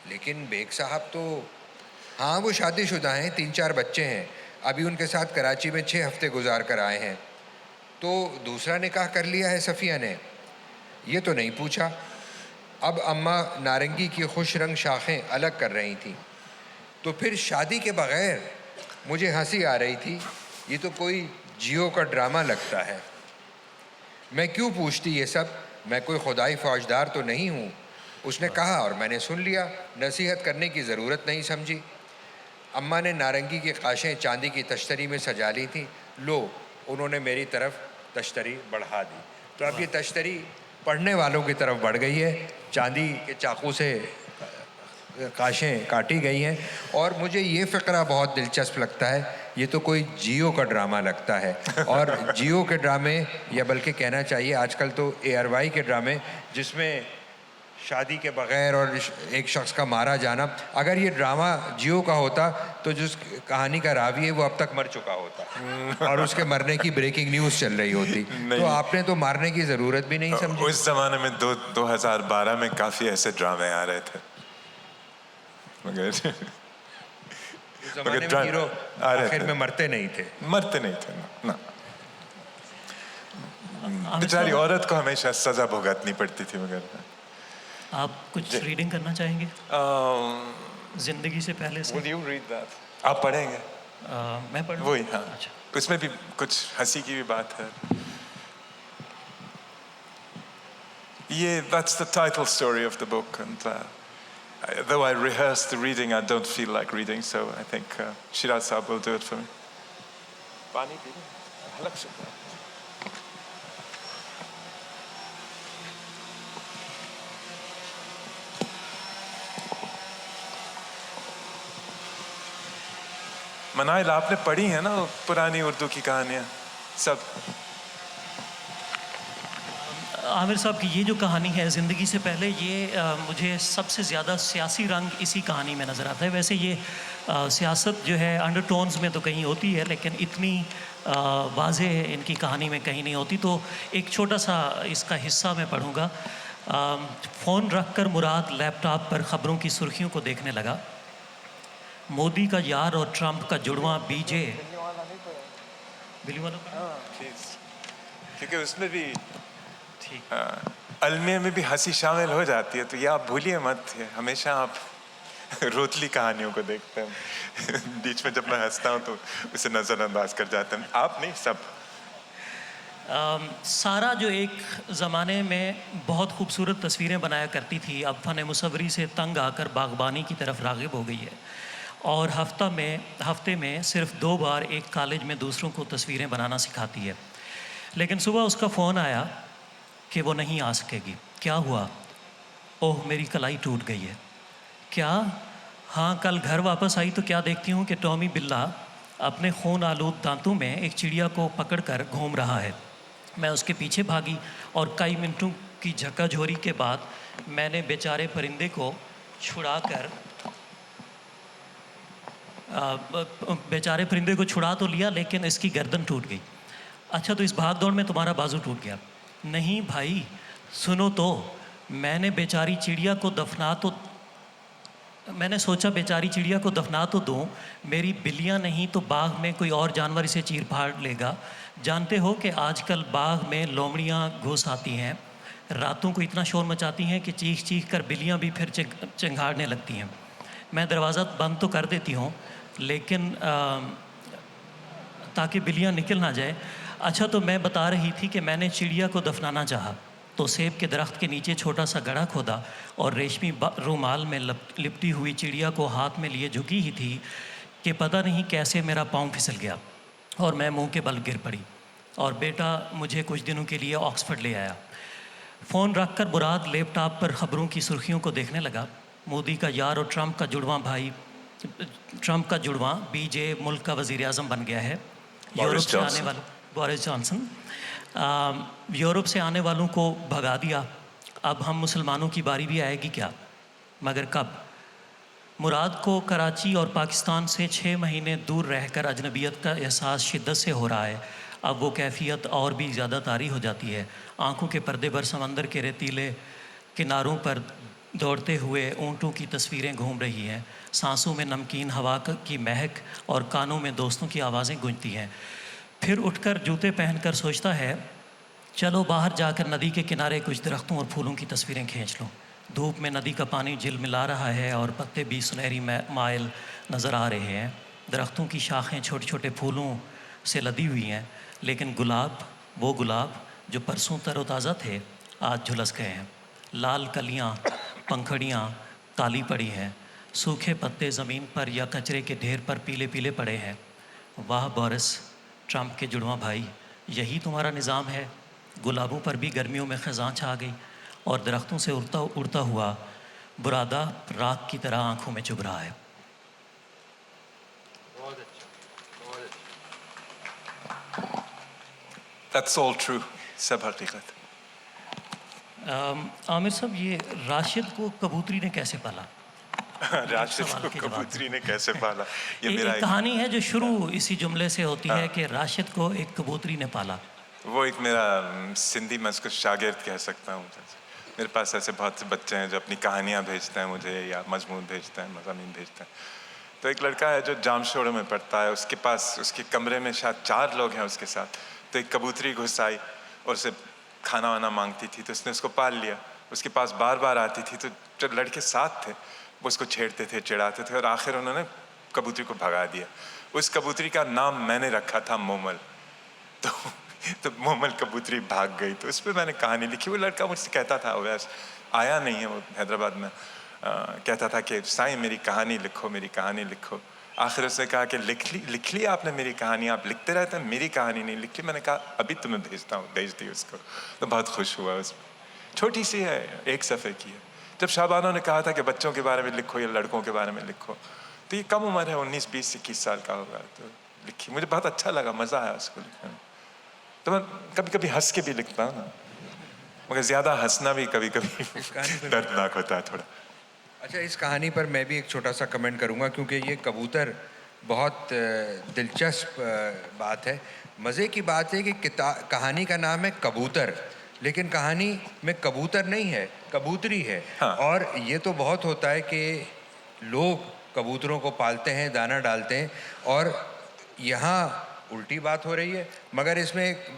لیکن بیگ صاحب تو, ہاں وہ شادی شدہ ہیں, 3-4 بچے ہیں, ابھی ان کے ساتھ کراچی میں 6 ہفتے گزار کر آئے ہیں. تو دوسرا نکاح کر لیا ہے صفیہ نے؟ یہ تو نہیں پوچھا. اب اماں نارنگی کی خوش رنگ شاخیں الگ کر رہی تھیں. تو پھر شادی کے بغیر؟ مجھے ہنسی آ رہی تھی. یہ تو کوئی جیو کا ڈرامہ لگتا ہے. میں کیوں پوچھتی یہ سب, میں کوئی خدائی فوجدار تو نہیں ہوں. اس نے کہا اور میں نے سن لیا, نصیحت کرنے کی ضرورت نہیں سمجھی. اماں نے نارنگی کی قاشیں چاندی کی تشتری میں سجا لی تھیں. لو, انہوں نے میری طرف تشتری بڑھا دی. تو اب یہ تشتری پڑھنے والوں کی طرف بڑھ گئی ہے. چاندی کے چاقو سے قاشیں کاٹی گئی ہیں. اور مجھے یہ فقرہ بہت دلچسپ لگتا ہے. یہ تو کوئی جیو کا ڈرامہ لگتا ہے. اور جیو کے ڈرامے, یا بلکہ کہنا چاہیے آج کل تو ARY کے ڈرامے, جس میں شادی کے بغیر اور ایک شخص کا مارا جانا. اگر یہ ڈرامہ جیو کا ہوتا تو جس کہانی کا راوی ہے وہ اب تک مر چکا ہوتا, اور اس کے مرنے کی بریکنگ نیوز چل رہی ہوتی. تو آپ نے تو مارنے کی ضرورت بھی نہیں سمجھی. اس زمانے میں 2012 میں کافی ایسے ڈرامے آ رہے تھے, مگر اس زمانے میں ہیرو آخر میں مرتے نہیں تھے. نا. بیچاری عورت کو ہمیشہ سزا بھگتنی پڑتی تھی. مگر آپ کچھ ریڈنگ کرنا چاہیں گے زندگی سے پہلے سے؟ آپ پڑھیں گے؟ میں پڑھوں. وہی, ہاں, اچھا. اس میں بھی کچھ ہنسی کی بھی بات ہے. یہ that's the title story of the book, and though I rehearsed the reading, I don't feel like reading, so I think Shiraz Saab will do it for me. پانی پی لیں, حلق سے. منائل, آپ نے پڑھی ہیں نا پرانی اردو کی کہانیاں سب؟ عامر صاحب کی یہ جو کہانی ہے زندگی سے پہلے, یہ مجھے سب سے زیادہ سیاسی رنگ اسی کہانی میں نظر آتا ہے. ویسے یہ سیاست جو ہے انڈر ٹونز میں تو کہیں ہوتی ہے, لیکن اتنی واضح ان کی کہانی میں کہیں نہیں ہوتی. تو ایک چھوٹا سا اس کا حصہ میں پڑھوں گا. فون رکھ کر مراد لیپ ٹاپ پر خبروں کی سرخیوں کو دیکھنے لگا. مودی کا یار اور ٹرمپ کا جڑواں بی جے, کیونکہ اس میں بھی المیہ میں بھی ہنسی شامل ہو جاتی ہے. تو یہ آپ بھولیے مت, ہمیشہ آپ روتلی کہانیوں کو دیکھتے ہیں. بیچ میں جب میں ہنستا ہوں تو اسے نظر انداز کر جاتے ہیں. آپ نہیں, سب. سارا جو ایک زمانے میں بہت خوبصورت تصویریں بنایا کرتی تھی, اب فن مصوری سے تنگ آ کر باغبانی کی طرف راغب ہو گئی ہے, اور ہفتے میں صرف 2 بار ایک کالج میں دوسروں کو تصویریں بنانا سکھاتی ہے. لیکن صبح اس کا فون آیا کہ وہ نہیں آ سکے گی. کیا ہوا؟ اوہ, میری کلائی ٹوٹ گئی ہے. کیا؟ ہاں, کل گھر واپس آئی تو کیا دیکھتی ہوں کہ ٹامی بلا اپنے خون آلود دانتوں میں ایک چڑیا کو پکڑ کر گھوم رہا ہے. میں اس کے پیچھے بھاگی اور کئی منٹوں کی جھکا جھوری کے بعد میں نے بیچارے پرندے کو چھڑا تو لیا, لیکن اس کی گردن ٹوٹ گئی. اچھا, تو اس بھاگ دوڑ میں تمہارا بازو ٹوٹ گیا؟ نہیں بھائی, سنو تو, میں نے سوچا بیچاری چڑیا کو دفنا تو دوں, میری بلیاں نہیں تو باغ میں کوئی اور جانور اسے چیر پھاڑ لے گا. جانتے ہو کہ آج کل باغ میں لومڑیاں گھس آتی ہیں, راتوں کو اتنا شور مچاتی ہیں کہ چیخ چیخ کر بلیاں بھی پھر چنگھاڑنے لگتی ہیں. میں دروازہ بند تو کر دیتی ہوں, لیکن تاکہ بلیاں نکل نہ جائے. اچھا, تو میں بتا رہی تھی کہ میں نے چڑیا کو دفنانا چاہا تو سیب کے درخت کے نیچے چھوٹا سا گڑھا کھودا اور ریشمی رومال میں لپٹی ہوئی چڑیا کو ہاتھ میں لیے جھکی ہی تھی کہ پتہ نہیں کیسے میرا پاؤں پھسل گیا اور میں منہ کے بل گر پڑی, اور بیٹا مجھے کچھ دنوں کے لیے آکسفورڈ لے آیا. فون رکھ کر مراد لیپ ٹاپ پر خبروں کی سرخیوں کو دیکھنے لگا. مودی کا یار اور ٹرمپ کا جڑواں بی جے ملک کا وزیر اعظم بن گیا ہے. بورس جانسن یورپ سے آنے والوں کو بھگا دیا اب ہم مسلمانوں کی باری بھی آئے گی کیا؟ مگر کب؟ مراد کو کراچی اور پاکستان سے 6 مہینے دور رہ کر اجنبیت کا احساس شدت سے ہو رہا ہے. اب وہ کیفیت اور بھی زیادہ طاری ہو جاتی ہے. آنکھوں کے پردے پر سمندر کے ریتیلے کناروں پر دوڑتے ہوئے اونٹوں کی تصویریں گھوم رہی ہیں. سانسوں میں نمکین ہوا کی مہک اور کانوں میں دوستوں کی آوازیں گونجتی ہیں. پھر اٹھ کر جوتے پہن کر سوچتا ہے چلو باہر جا کر ندی کے کنارے کچھ درختوں اور پھولوں کی تصویریں کھینچ لوں. دھوپ میں ندی کا پانی جل ملا رہا ہے اور پتے بھی سنہری مائل نظر آ رہے ہیں. درختوں کی شاخیں چھوٹے چھوٹے پھولوں سے لدی ہوئی ہیں، لیکن گلاب، وہ گلاب جو پرسوں تر و تازہ تھے، آج جھلس گئے ہیں. لال کلیاں، پنکھڑیاں کالی پڑی ہیں. سوکھے پتے زمین پر یا کچرے کے ڈھیر پر پیلے پیلے پڑے ہیں. واہ بورس، ٹرمپ کے جڑواں بھائی، یہی تمہارا نظام ہے؟ گلابوں پر بھی گرمیوں میں خزاں چھا گئی اور درختوں سے اڑتا ہوا برادہ راکھ کی طرح آنکھوں میں چبھ رہا ہے. That's all true. سب حقیقت. عامر صاحب، یہ راشد کو کبوتری نے کیسے پالا؟ راشد سوال کو کے جواب کبوتری نے کیسے پالا؟ یہ ایک میرا کہانی ہے جو شروع اسی جملے سے ہوتی ہے کہ راشد کو ایک کبوتری نے پالا. وہ ایک میرا سندھی میں اس کو شاگرد کہہ سکتا ہوں. میرے پاس ایسے بہت سے بچے ہیں جو اپنی کہانیاں بھیجتے ہیں مجھے، یا مضمون بھیجتے ہیں، مضامین بھیجتے ہیں. تو ایک لڑکا ہے جو جام شوڑوں میں پڑھتا ہے، اس کے پاس اس کے کمرے میں شاید 4 لوگ ہیں اس کے ساتھ. تو ایک کبوتری گھس آئی اور اسے کھانا وانا مانگتی تھی، تو اس نے اس کو پال لیا. اس کے پاس بار بار آتی تھی، تو جو لڑکے ساتھ تھے وہ اس کو چھیڑتے تھے، چڑھاتے تھے، اور آخر انہوں نے کبوتری کو بھگا دیا. اس کبوتری کا نام میں نے رکھا تھا مومل. تو مومل کبوتری بھاگ گئی. تو اس پہ میں نے کہانی لکھی. وہ لڑکا مجھ سے کہتا تھا، ویسے آیا نہیں ہے وہ حیدرآباد میں، کہتا تھا کہ سائیں میری کہانی لکھو، میری کہانی لکھو. آخر اس نے کہا کہ لکھ لی آپ نے میری کہانی، آپ لکھتے رہتے ہیں، میری کہانی نہیں لکھی. میں نے کہا ابھی تمہیں بھیجتا ہوں. بھیج دی اس کو. تو بہت خوش ہوا. اس چھوٹی سی ہے، 1 صفحے کی ہے. جب شابانوں نے کہا تھا کہ بچوں کے بارے میں لکھو یا لڑکوں کے بارے میں لکھو، تو یہ کم عمر ہے، 19 20 21 سال کا ہوگا. تو لکھی. مجھے بہت اچھا لگا، مزہ آیا اس کو لکھنے میں. تو میں کبھی کبھی ہنس کے بھی لکھتا ہوں نا، مگر زیادہ ہنسنا بھی کبھی کبھی دردناک ہوتا ہے تھوڑا. اچھا، اس کہانی پر میں بھی ایک چھوٹا سا کمنٹ کروں گا، کیونکہ یہ کبوتر بہت دلچسپ بات ہے. مزے کی بات ہے کہ کہانی کا نام ہے کبوتر، لیکن کہانی میں کبوتر نہیں ہے، کبوتری ہے. اور یہ تو بہت ہوتا ہے کہ لوگ کبوتروں کو پالتے ہیں، دانہ ڈالتے ہیں، اور یہاں الٹی بات ہو رہی ہے. مگر اس میں ایک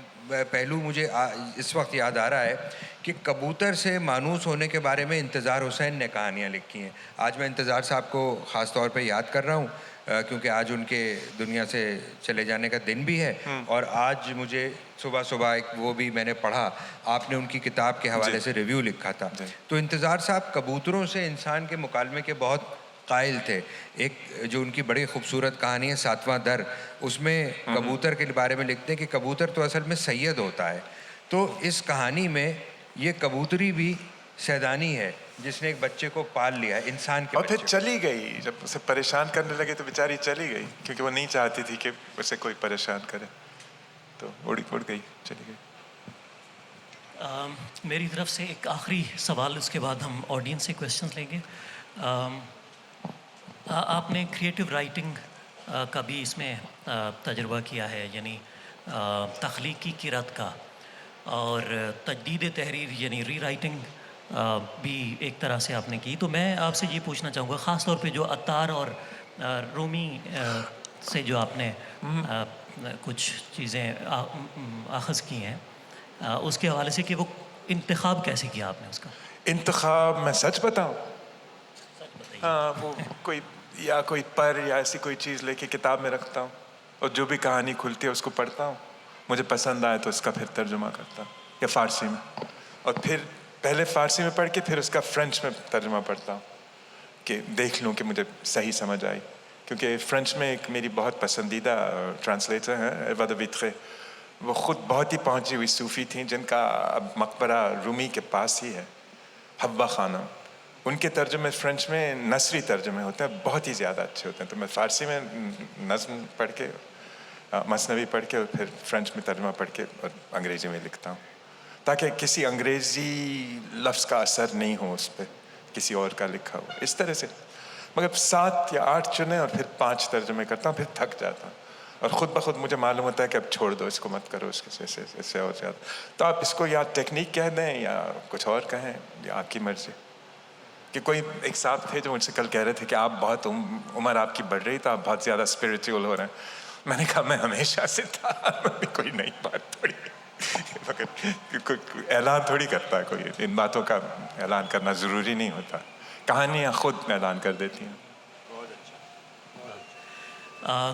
پہلو مجھے اس وقت یاد آ رہا ہے کہ کبوتر سے مانوس ہونے کے بارے میں انتظار حسین نے کہانیاں لکھی ہیں. آج میں انتظار صاحب کو خاص طور پہ یاد کر رہا ہوں، کیونکہ آج ان کے دنیا سے چلے جانے کا دن بھی ہے. اور آج مجھے صبح ایک وہ بھی میں نے پڑھا، آپ نے ان کی کتاب کے حوالے سے ریویو لکھا تھا. تو انتظار صاحب کبوتروں سے انسان کے مکالمے کے بہت قائل تھے. ایک جو ان کی بڑی خوبصورت کہانی ہے 7واں در، اس میں کبوتر کے بارے میں لکھتے ہیں کہ کبوتر تو اصل میں سید ہوتا ہے. تو اس کہانی میں یہ کبوتری بھی سیدانی ہے جس نے ایک بچے کو پال لیا ہے، انسان کے اور بچے. پھر چلی گئی. جب اسے پریشان کرنے لگے تو بیچاری چلی گئی، کیونکہ وہ نہیں چاہتی تھی کہ اسے کوئی پریشان کرے. تو اڑ گئی، چلی گئی. میری طرف سے ایک آخری سوال، اس کے بعد ہم آڈینس سے کویشچنز لیں گے. آپ نے کریٹیو رائٹنگ کا بھی اس میں تجربہ کیا ہے، یعنی تخلیقی قرأت کا، اور تجدید تحریر یعنی ری رائٹنگ بھی ایک طرح سے آپ نے کی. تو میں آپ سے یہ پوچھنا چاہوں گا، خاص طور پہ جو عطار اور رومی سے جو آپ نے کچھ چیزیں اخذ کی ہیں، اس کے حوالے سے کہ وہ انتخاب کیسے کیا آپ نے اس کا؟ انتخاب میں سچ بتاؤں، ہاں، وہ کوئی پر یا ایسی کوئی چیز لے کے کتاب میں رکھتا ہوں، اور جو بھی کہانی کھلتی ہے اس کو پڑھتا ہوں. مجھے پسند آئے تو اس کا پھر ترجمہ کرتا ہوں، یا فارسی میں، اور پھر پہلے فارسی میں پڑھ کے پھر اس کا فرینچ میں ترجمہ پڑھتا ہوں کہ دیکھ لوں کہ مجھے صحیح سمجھ آئی. کیونکہ فرینچ میں ایک میری بہت پسندیدہ ٹرانسلیٹر ہیں، ایوا دے ویترے. وہ خود بہت ہی پہنچی ہوئی صوفی تھیں، جن کا اب مقبرہ رومی کے پاس ہی ہے، حوا خانم. ان کے ترجمے فرینچ میں نثری ترجمے ہوتے ہیں، بہت ہی زیادہ اچھے ہوتے ہیں. تو میں فارسی میں نظم پڑھ کے، مثنوی پڑھ کے، اور پھر فرینچ میں ترجمہ پڑھ کے اور انگریزی میں لکھتا ہوں. تاکہ کسی انگریزی لفظ کا اثر نہیں ہو اس پہ کسی اور کا لکھا ہو، اس طرح سے. مگر 7 یا 8 چنے اور پھر 5 ترجمے کرتا ہوں، پھر تھک جاتا ہوں اور خود بخود مجھے معلوم ہوتا ہے کہ اب چھوڑ دو اس کو، مت کرو اس سے اور زیادہ. تو آپ اس کو یا ٹیکنیک کہہ دیں یا کچھ اور کہیں، یا آپ کی مرضی. کہ کوئی ایک صاحب تھے جو مجھ سے کل کہہ رہے تھے کہ آپ بہت عمر آپ کی بڑھ رہی تو آپ بہت زیادہ اسپریچول ہو رہے ہیں. میں نے کہا میں ہمیشہ سے تھا، کوئی نئی بات تھوڑی، مگر اعلان تھوڑی کرتا ہے کوئی. ان باتوں کا اعلان کرنا ضروری نہیں ہوتا، کہانیاں خود اعلان کر دیتی ہیں.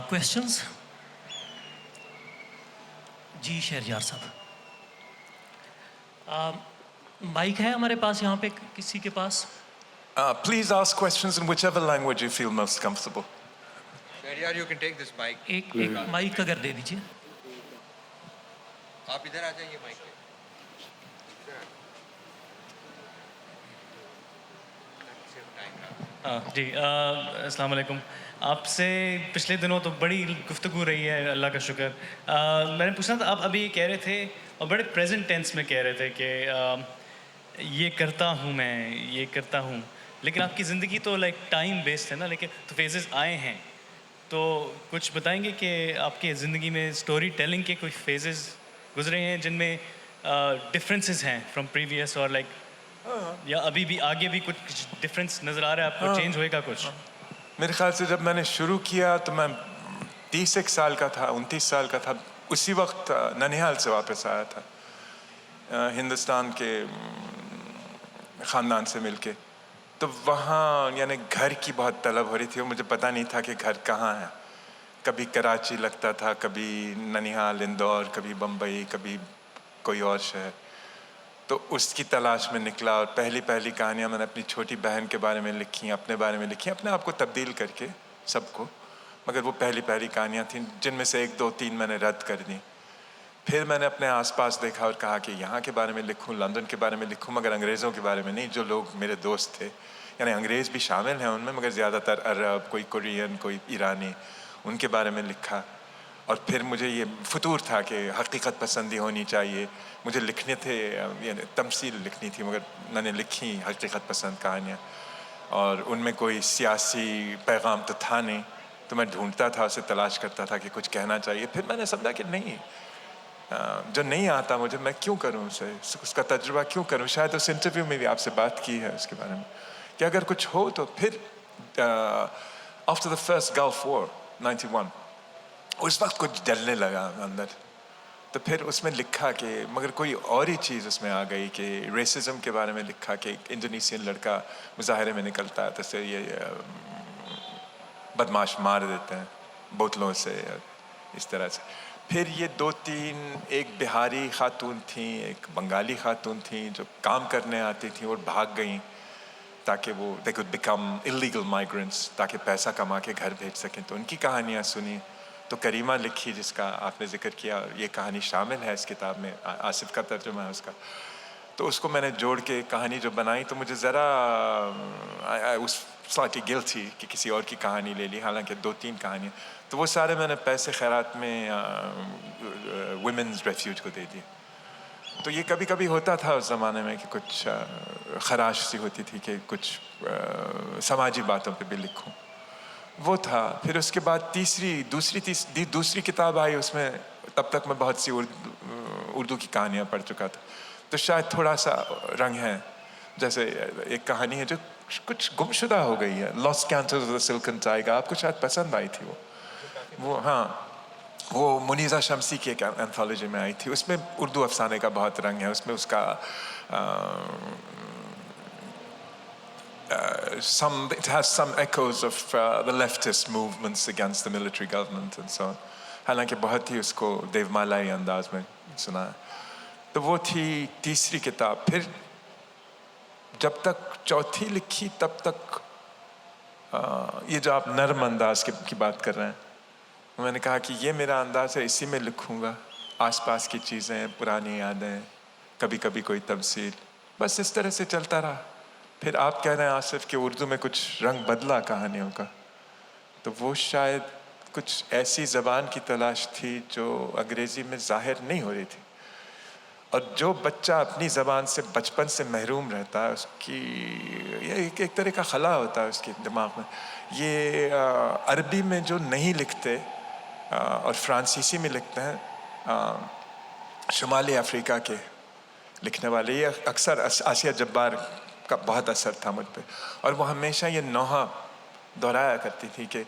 کویشچنس؟ جی شہریار صاحب. مائک ہے ہمارے پاس یہاں پہ کسی کے پاس؟ Please ask questions in whichever language you feel most comfortable. Shahriyar, you can take this mic. ایک مائک اگر دے دیجیے. آپ ادھر آ جائیے مائک پہ. جی السلام علیکم. آپ سے پچھلے دنوں تو بڑی گفتگو رہی ہے، اللہ کا شکر. میں نے پوچھنا تھا، آپ ابھی کہہ رہے تھے اور بڑے پریزنٹ ٹینس میں کہہ رہے تھے کہ یہ کرتا ہوں میں، یہ کرتا ہوں، لیکن آپ کی زندگی تو لائک ٹائم بیسڈ ہے نا، لیکن تو فیزز آئے ہیں. تو کچھ بتائیں گے کہ آپ کی زندگی میں اسٹوری ٹیلنگ کے کوئی فیزز گزرے ہیں جن میں ڈفرینسز ہیں فرام پریویس، اور لائک یا ابھی بھی آگے بھی کچھ ڈفرینس نظر آ رہا ہے آپ کو، چینج ہوئے گا کچھ؟ میرے خیال سے جب میں نے شروع کیا تو میں 31 سال کا تھا، 29 سال کا تھا. اسی وقت ننیہال سے واپس آیا تھا ہندوستان کے خاندان سے مل کے. تو وہاں یعنی گھر کی بہت طلب ہو رہی تھی، اور مجھے پتہ نہیں تھا کہ گھر کہاں ہے. کبھی کراچی لگتا تھا، کبھی ننیہال، اندور، کبھی بمبئی، کبھی کوئی اور شہر. تو اس کی تلاش میں نکلا، اور پہلی کہانیاں میں نے اپنی چھوٹی بہن کے بارے میں لکھی، اپنے بارے میں لکھی، اپنے آپ کو تبدیل کر کے سب کو. مگر وہ پہلی کہانیاں تھیں جن میں سے 1 2 3 میں نے رد کر دیں. پھر میں نے اپنے آس پاس دیکھا اور کہا کہ یہاں کے بارے میں لکھوں، لندن کے بارے میں لکھوں، مگر انگریزوں کے بارے میں نہیں. جو لوگ میرے دوست تھے، یعنی انگریز بھی شامل ہیں ان میں، مگر زیادہ تر عرب، کوئی کورین، کوئی ایرانی، ان کے بارے میں لکھا. اور پھر مجھے یہ فطور تھا کہ حقیقت پسندی ہونی چاہیے. مجھے لکھنے تھے، یعنی تمثیل لکھنی تھی، مگر میں نے لکھی حقیقت پسند کہانیاں. اور ان میں کوئی سیاسی پیغام تو تھا نہیں، تو میں ڈھونڈتا تھا، اسے تلاش کرتا تھا کہ کچھ کہنا چاہیے. پھر میں نے سمجھا کہ نہیں، جو نہیں آتا مجھے میں کیوں کروں اسے، اس کا تجربہ کیوں کروں. شاید اس انٹرویو میں بھی آپ سے بات کی ہے اس کے بارے میں کہ اگر کچھ ہو تو. پھر after the first Gulf war 91 اس وقت کچھ ڈلنے لگا اندر. تو پھر اس میں لکھا کہ مگر کوئی اور ہی چیز اس میں آ گئی کہ ریسزم کے بارے میں لکھا کہ ایک انڈونیشین لڑکا مظاہرے میں نکلتا ہے تو اسے یہ بدماش مار دیتے ہیں بوتلوں سے، اس طرح سے. پھر یہ 2 3 ایک بہاری خاتون تھیں، ایک بنگالی خاتون تھیں جو کام کرنے آتی تھیں اور بھاگ گئیں تاکہ وہ they could become illegal migrants، تاکہ پیسہ کما کے گھر بھیج سکیں. تو ان کی کہانیاں سنی. تو کریمہ لکھی جس کا آپ نے ذکر کیا، یہ کہانی شامل ہے اس کتاب میں، آصف کا ترجمہ ہے اس کا. تو اس کو میں نے جوڑ کے کہانی جو بنائی تو مجھے ذرا اس slightly guilty کہ کسی اور کی کہانی لے لی، حالانکہ 2 3 کہانیاں. تو وہ سارے میں نے پیسے خیرات میں ویمنز ریفیوج کو دے دیے. تو یہ کبھی کبھی ہوتا تھا اس زمانے میں کہ کچھ خراش سی ہوتی تھی کہ کچھ سماجی باتوں پہ بھی لکھوں، وہ تھا. پھر اس کے بعد دوسری کتاب آئی، اس میں تب تک میں بہت سی اردو کی کہانیاں پڑھ چکا تھا، تو شاید تھوڑا سا رنگ ہے. جیسے ایک کہانی ہے جو کچھ گمشدہ ہو گئی ہے، لاسٹ کینٹرز آف دی سلکن ٹائیگر، آپ کو شاید پسند آئی تھی وہ ہاں، وہ منیزہ شمسی کی ایک انتھالوجی میں آئی تھی. اس میں اردو افسانے کا بہت رنگ ہے. اس میں اس کا it has some echoes of the leftist movements against the military government and so on. حالانکہ بہت ہی اس کو دیومالائی انداز میں سنا ہے. تو وہ تھی تیسری کتاب. پھر جب تک چوتھی لکھی تب تک یہ جو آپ نرم انداز کی بات کر رہے ہیں، میں نے کہا کہ یہ میرا انداز ہے، اسی میں لکھوں گا. آس پاس کی چیزیں، پرانی یادیں، کبھی کبھی کوئی تمثیل، بس اس طرح سے چلتا رہا. پھر آپ کہہ رہے ہیں آصف کہ اردو میں کچھ رنگ بدلا کہانیوں کا، تو وہ شاید کچھ ایسی زبان کی تلاش تھی جو انگریزی میں ظاہر نہیں ہو رہی تھی. اور جو بچہ اپنی زبان سے بچپن سے محروم رہتا ہے اس کی یہ ایک طرح کا خلا ہوتا ہے اس کے دماغ میں. یہ عربی میں جو نہیں لکھتے اور فرانسیسی میں لکھتے ہیں شمالی افریقہ کے لکھنے والے, یہ اکثر آسیہ جبار کا بہت اثر تھا مجھ پہ, اور وہ ہمیشہ یہ نوحہ دہرایا کرتی تھی کہ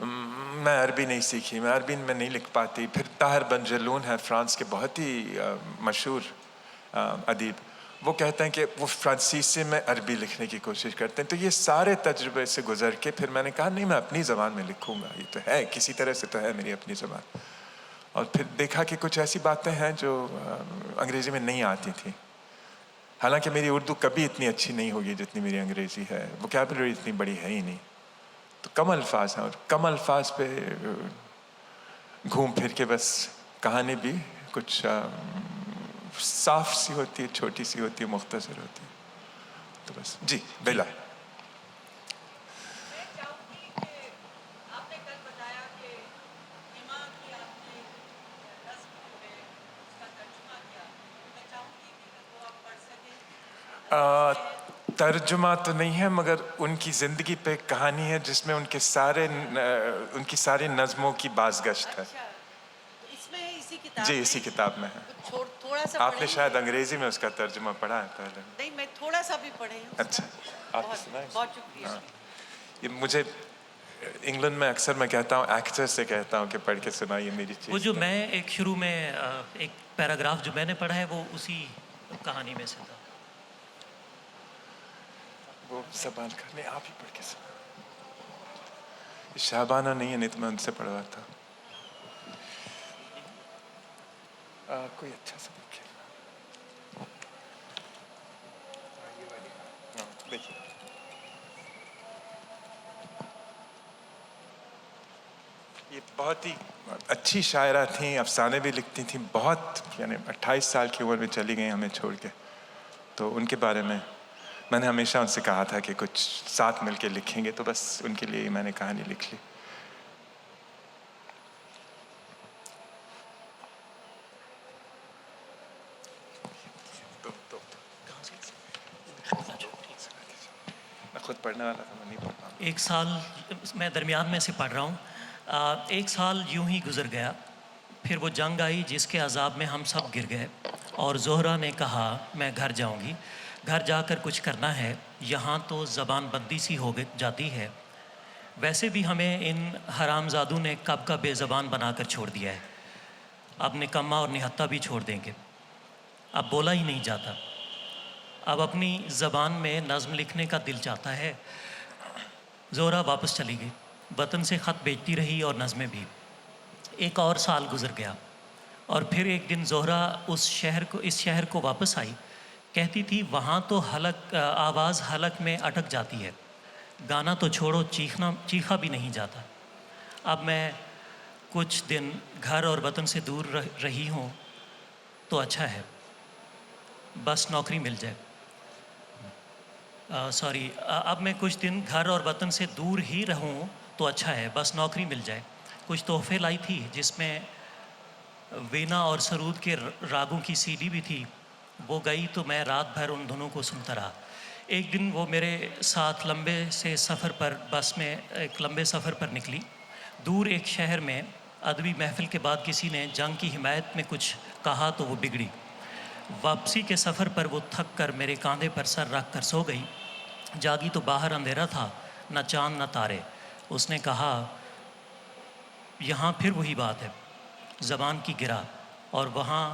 میں عربی نہیں سیکھی, میں عربی میں نہیں لکھ پاتی. پھر طاہر بن جلون ہے فرانس کے بہت ہی مشہور ادیب, وہ کہتے ہیں کہ وہ فرانسیسی میں عربی لکھنے کی کوشش کرتے ہیں. تو یہ سارے تجربے سے گزر کے پھر میں نے کہا نہیں, میں اپنی زبان میں لکھوں گا, یہ تو ہے کسی طرح سے تو ہے میری اپنی زبان. اور پھر دیکھا کہ کچھ ایسی باتیں ہیں جو انگریزی میں نہیں آتی تھیں. حالانکہ میری اردو کبھی اتنی اچھی نہیں ہوگی جتنی میری انگریزی ہے, وکیبلری اتنی بڑی ہے ہی نہیں, تو کم الفاظ ہیں, اور کم الفاظ پہ گھوم پھر کے بس کہانی بھی کچھ صاف سی ہوتی ہے, چھوٹی سی ہوتی ہے, مختصر ہوتی ہے. تو بس جی بیلا. ترجمہ تو نہیں ہے مگر ان کی زندگی پہ ایک کہانی ہے جس میں ان کی ساری نظموں کی بازگشت ہے. جی اسی کتاب میں ہے. تھوڑا سا آپ نے شاید انگریزی میں اس کا ترجمہ پڑھا ہے پہلے. نہیں, میں تھوڑا سا بھی پڑھے ہوں. اچھا, آپ نے سنا ہے؟ بہت شکریہ. یہ مجھے انگلینڈ میں اکثر میں کہتا ہوں, ایکٹر سے کہتا ہوں کہ پڑھ کے سنائیے میری چیز. وہ جو میں ایک شروع میں ایک پیراگراف جو میں نے پڑھا ہے وہ اسی کہانی میں سے تھا. وہ زبان کا نہیں, آپ ہی پڑھ کے سنا. شہبانہ نہیں ہے, نہیں تو میں ان سے پڑھواتا. کوئی اچھا سا کھیلنا. دیکھیے یہ بہت ہی اچھی شاعرہ تھیں, افسانے بھی لکھتی تھیں, بہت یعنی 28 سال کی عمر میں چلی گئی ہمیں چھوڑ کے. تو ان کے بارے میں نے ہمیشہ ان سے کہا تھا کہ کچھ ساتھ مل کے لکھیں گے, تو بس ان کے لیے ہی میں نے کہانی لکھ لی. میں خود پڑھنے والا تھا, میں نہیں پڑھ پاؤں. ایک سال میں درمیان میں سے پڑھ رہا ہوں. ایک سال یوں ہی گزر گیا, پھر وہ جنگ آئی جس کے عذاب میں ہم سب گر گئے, اور زہرا نے کہا میں گھر جاؤں گی, گھر جا کر کچھ کرنا ہے, یہاں تو زبان بندی سی ہو جاتی ہے. ویسے بھی ہمیں ان حرام زادوں نے کب کا بے زبان بنا کر چھوڑ دیا ہے, اب نکما اور نہتہ بھی چھوڑ دیں گے. اب بولا ہی نہیں جاتا, اب اپنی زبان میں نظم لکھنے کا دل چاہتا ہے. زہرا واپس چلی گئی, وطن سے خط بھیجتی رہی اور نظمیں بھی. ایک اور سال گزر گیا, اور پھر ایک دن زہرا اس شہر کو واپس آئی. کہتی تھی وہاں تو آواز حلق میں اٹک جاتی ہے, گانا تو چھوڑو چیخا بھی نہیں جاتا. اب میں کچھ دن گھر اور وطن سے دور رہی ہوں تو اچھا ہے, بس نوکری مل جائے. اب میں کچھ دن گھر اور وطن سے دور ہی رہوں تو اچھا ہے, بس نوکری مل جائے. کچھ تحفے لائی تھی جس میں وینا اور سرود کے راگوں کی سی ڈی بھی تھی. وہ گئی تو میں رات بھر ان دھنوں کو سنتا رہا. ایک دن وہ میرے ساتھ بس میں ایک لمبے سفر پر نکلی. دور ایک شہر میں ادبی محفل کے بعد کسی نے جنگ کی حمایت میں کچھ کہا تو وہ بگڑی. واپسی کے سفر پر وہ تھک کر میرے کاندھے پر سر رکھ کر سو گئی. جاگی تو باہر اندھیرا تھا, نہ چاند نہ تارے. اس نے کہا یہاں پھر وہی بات ہے, زبان کی گرا, اور وہاں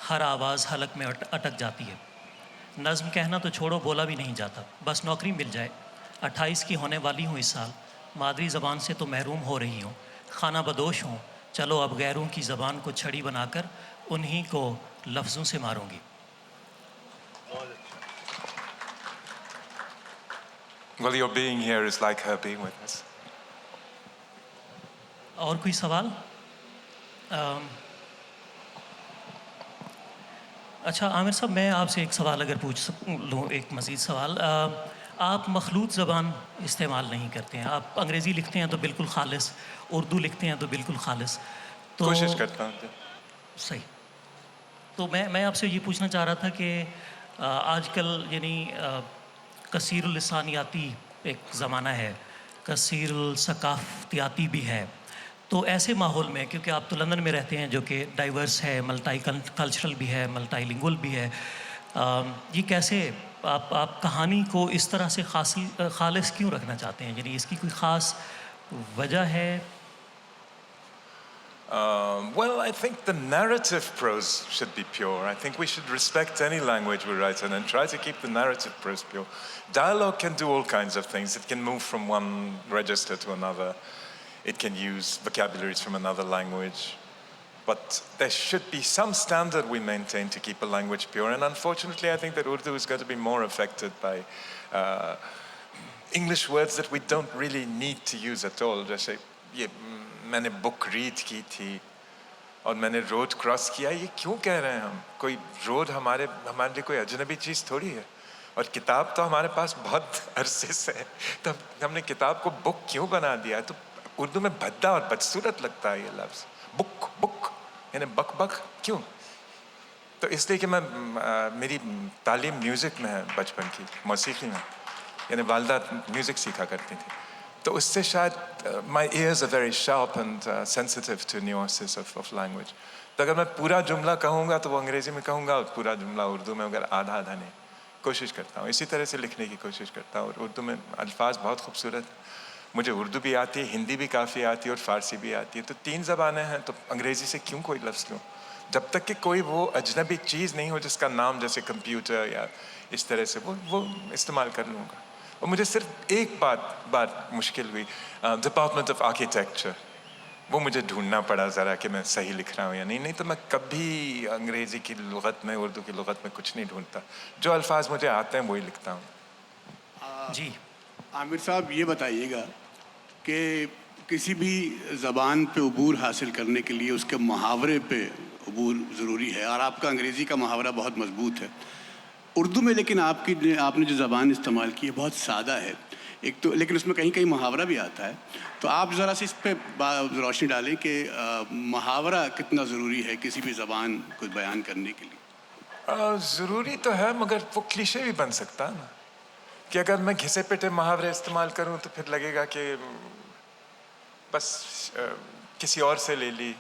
ہر آواز حلق میں اٹک جاتی ہے. نظم کہنا تو چھوڑو, بولا بھی نہیں جاتا, بس نوکری مل جائے. 28 کی ہونے والی ہوں اس سال, مادری زبان سے تو محروم ہو رہی ہوں, خانہ بدوش ہوں. چلو اب غیروں کی زبان کو چھڑی بنا کر انہی کو لفظوں سے ماروں گی. Well, your being here is like her being with us. اور کوئی سوال؟ اچھا عامر صاحب, میں آپ سے ایک سوال اگر پوچھ لوں, ایک مزید سوال. آپ مخلوط زبان استعمال نہیں کرتے ہیں, آپ انگریزی لکھتے ہیں تو بالکل خالص, اردو لکھتے ہیں تو بالکل خالص. تو کوشش کرتا ہوں. صحیح. تو میں آپ سے یہ پوچھنا چاہ رہا تھا کہ آج کل یعنی کثیر اللسانیاتی ایک زمانہ ہے، کثیر الثقافتیاتی بھی ہے، تو ایسے ماحول میں کیونکہ آپ تو لندن میں رہتے ہیں جو کہ ڈائیورس ہے، ملٹائی کلچرل بھی ہے، ملٹائی لنگول بھی ہے، یہ کیسے آپ کہانی کو اس طرح سے خالص کیوں رکھنا چاہتے ہیں؟ یعنی اس کی کوئی خاص وجہ ہے؟ Well, I think the narrative prose should be pure. I think we should respect any language we write in and try to keep the narrative prose pure. Dialogue can do all kinds of things. It can move from one register to another. It can use vocabularies from another language. But there should be some standard we maintain to keep a language pure. And unfortunately, I think that Urdu is going to be more affected by English words that we don't really need to use at all. جیسے یہ میں نے book read کی تھی اور میں نے road cross کیا، یہ کیوں کہہ رہے ہیں ہم؟ کوئی روڈ ہمارے لیے کوئی اجنبی چیز تھوڑی ہے، اور کتاب تو ہمارے پاس بہت عرصے سے ہے، تو ہم نے کتاب کو بک کیوں بنا دیا ہے؟ تو اردو میں بھدا اور بدصورت لگتا ہے یہ لفظ بک یعنی بک کیوں؟ تو اس لیے کہ میری تعلیم میوزک میں ہے، بچپن کی موسیقی میں، یعنی والدہ میوزک سیکھا کرتی تھی، تو اس سے شاید my ears are very sharp and sensitive to nuances of language. تو اگر میں پورا جملہ کہوں گا تو وہ انگریزی میں کہوں گا، اور پورا جملہ اردو میں اگر آدھا نہیں. کوشش کرتا ہوں اسی طرح سے لکھنے کی کوشش کرتا ہوں، اور اردو میں الفاظ بہت خوبصورت ہیں. مجھے اردو بھی آتی ہے، ہندی بھی کافی آتی ہے، اور فارسی بھی آتی ہے، تو 3 زبانیں ہیں، تو انگریزی سے کیوں کوئی لفظ لوں؟ جب تک کہ کوئی وہ اجنبی چیز نہیں ہو جس کا نام جیسے کمپیوٹر یا اس طرح سے وہ استعمال کر لوں گا. اور مجھے صرف ایک بات مشکل ہوئی، ڈپارٹمنٹ آف آرکیٹیکچر، وہ مجھے ڈھونڈنا پڑا ذرا کہ میں صحیح لکھ رہا ہوں یا نہیں تو میں کبھی انگریزی کی لغت میں اردو کی لغت میں کچھ نہیں ڈھونڈتا، جو الفاظ مجھے آتے ہیں وہی لکھتا ہوں. جی عامر صاحب یہ بتائیے گا کہ کسی بھی زبان پہ عبور حاصل کرنے کے لیے اس کے محاورے پہ عبور ضروری ہے، اور آپ کا انگریزی کا محاورہ بہت مضبوط ہے. اردو میں لیکن آپ نے جو زبان استعمال کی ہے بہت سادہ ہے ایک تو، لیکن اس میں کہیں محاورہ بھی آتا ہے. تو آپ ذرا سے اس پہ روشنی ڈالیں کہ محاورہ کتنا ضروری ہے کسی بھی زبان کو بیان کرنے کے لیے. ضروری تو ہے، مگر وہ کلیشے بھی بن سکتا ہے نا، کہ اگر میں گھسے پٹے محاورے استعمال کروں تو پھر لگے گا کہ بس کسی اور سے لے لی،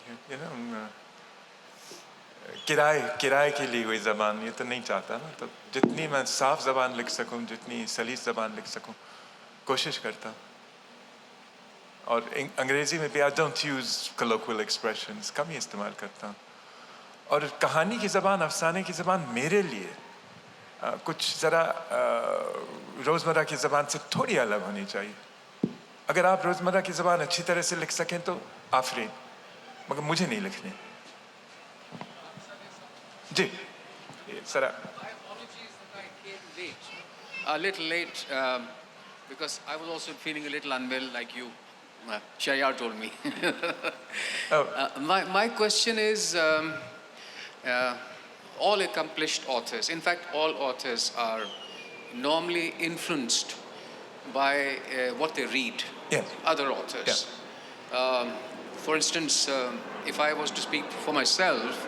کرائے کی لی ہوئی زبان. یہ تو نہیں چاہتا نا. تو جتنی میں صاف زبان لکھ سکوں، جتنی سلیس زبان لکھ سکوں، کوشش کرتا ہوں. اور انگریزی میں بھی I don't use colloquial expressions، کم ہی استعمال کرتا ہوں. اور کہانی کی زبان، افسانے کی زبان میرے لیے کچھ ذرا روزمرہ کی زبان سے تھوڑی الگ ہونی چاہیے. اگر آپ روزمرہ کی زبان اچھی طرح سے لکھ سکیں تو آفرین، مگر مجھے نہیں لکھنی. جی سر. My apologies that I came late. A little late because I was also feeling a little unwell like you. Shayar told me. My question is, all accomplished authors, in fact all authors are normally influenced by what they read. Yes. Other authors. Yeah. For instance, if I was to speak for myself,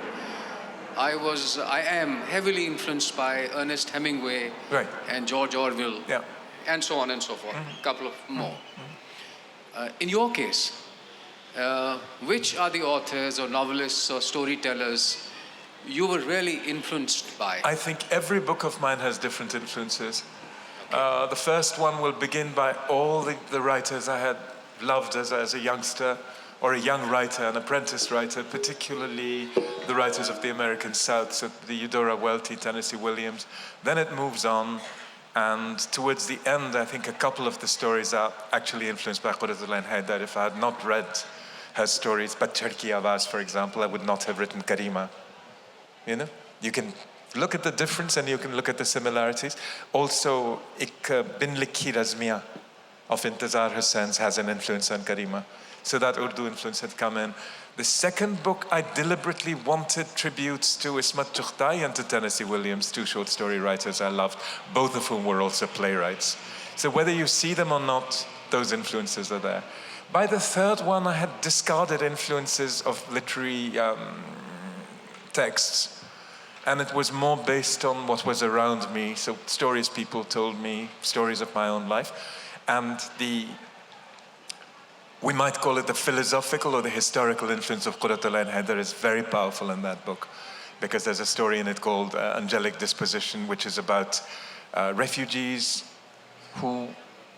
I am heavily influenced by Ernest Hemingway, Right. and George Orwell, Yeah. and so on and so forth. A couple of more. In your case, which are the authors or novelists or storytellers you were really influenced by? I think every book of mine has different influences. The first one will begin by all the writers I had loved as a youngster, or a young writer, an apprentice writer, particularly the writers of the American South, so the Eudora Welty, Tennessee Williams. Then it moves on, and towards the end, I think a couple of the stories are actually influenced by Qurratullain Haidar. If I had not read her stories, Patchar Ki Awaaz, for example, I would not have written Karima. You know, you can look at the difference and you can look at the similarities. Also, Ik Bin Likhi Razmiya of Intezar Hussain's has an influence on Karima. So that Urdu influence had come in. The second book, I deliberately wanted tributes to Ismat Chughtai and to Tennessee Williams, 2 short story writers I loved, both of whom were also playwrights. So whether you see them or not, those influences are there. By the third one, I had discarded influences of literary texts And it was more based on what was around me, so stories people told me, stories of my own life. And we might call it the philosophical or the historical influence of Qurratull Ain Haider is very powerful in that book, because there's a story in it called Angelic Disposition, which is about refugees who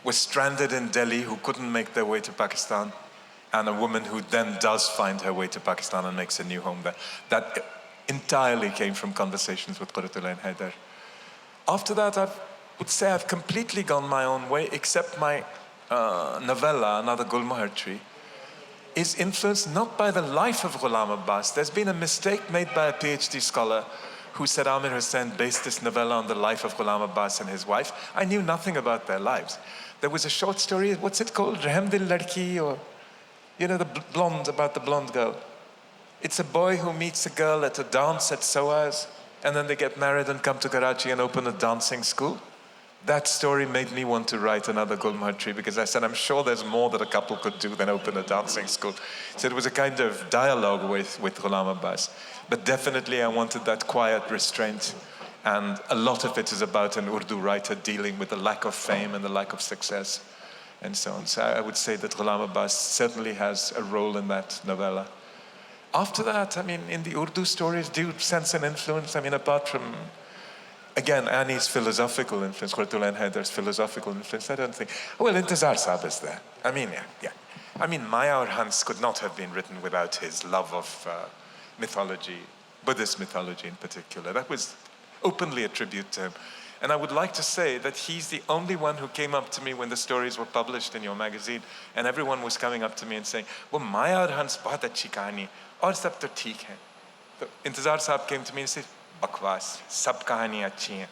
were stranded in Delhi, who couldn't make their way to Pakistan, and a woman who then does find her way to Pakistan and makes a new home there. That entirely came from conversations with Qurratull Ain Haider. After that, I would say I've completely gone my own way, except my novella, Another Gulmohar Tree, is influenced not by the life of Ghulam Abbas. There's been a mistake made by a PhD scholar who said Amir Hussain based this novella on the life of Ghulam Abbas and his wife. I knew nothing about their lives. There was a short story, what's it called? Rehm Dil Ladki, or, you know, the blonde, about the blonde girl. It's a boy who meets a girl at a dance at SOAS, and then they get married and come to Karachi and open a dancing school. That story made me want to write Another Gulmohar Tree, because I said, I'm sure there's more that a couple could do than open a dancing school. So it was a kind of dialogue with Ghulam Abbas. But definitely I wanted that quiet restraint. And a lot of it is about an Urdu writer dealing with the lack of fame and the lack of success and so on. So I would say that Ghulam Abbas certainly has a role in that novella. After that, I mean, in the Urdu stories, do you sense an influence? I mean, apart from, again, Annie's philosophical influence, Qurratull Ain Haider's philosophical influence, I don't think. Well, Intizar Saab is there. I mean, yeah. I mean, Maya Aur Hans could not have been written without his love of mythology, Buddhist mythology in particular. That was openly a tribute to him. And I would like to say that he's the only one who came up to me when the stories were published in your magazine, and everyone was coming up to me and saying, well, Maya Aur Hans bahut achhi kahani, aur sab to theek hai. So Intizar Saab came to me and said, bakwas, sab kahaniyan achhi hain.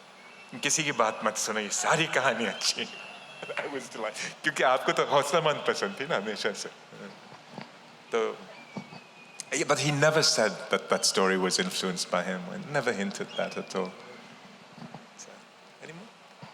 Kisi ki baat mat suno, ye sari kahaniyan achhi hain. I was delighted. Kyunki aapko to hausamand pasand thi na hamesha se. So, yeah, but he never said that that story was influenced by him, and never hinted that at all. So, any more?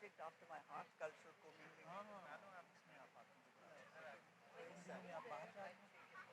subject after my heart, cultural commingling.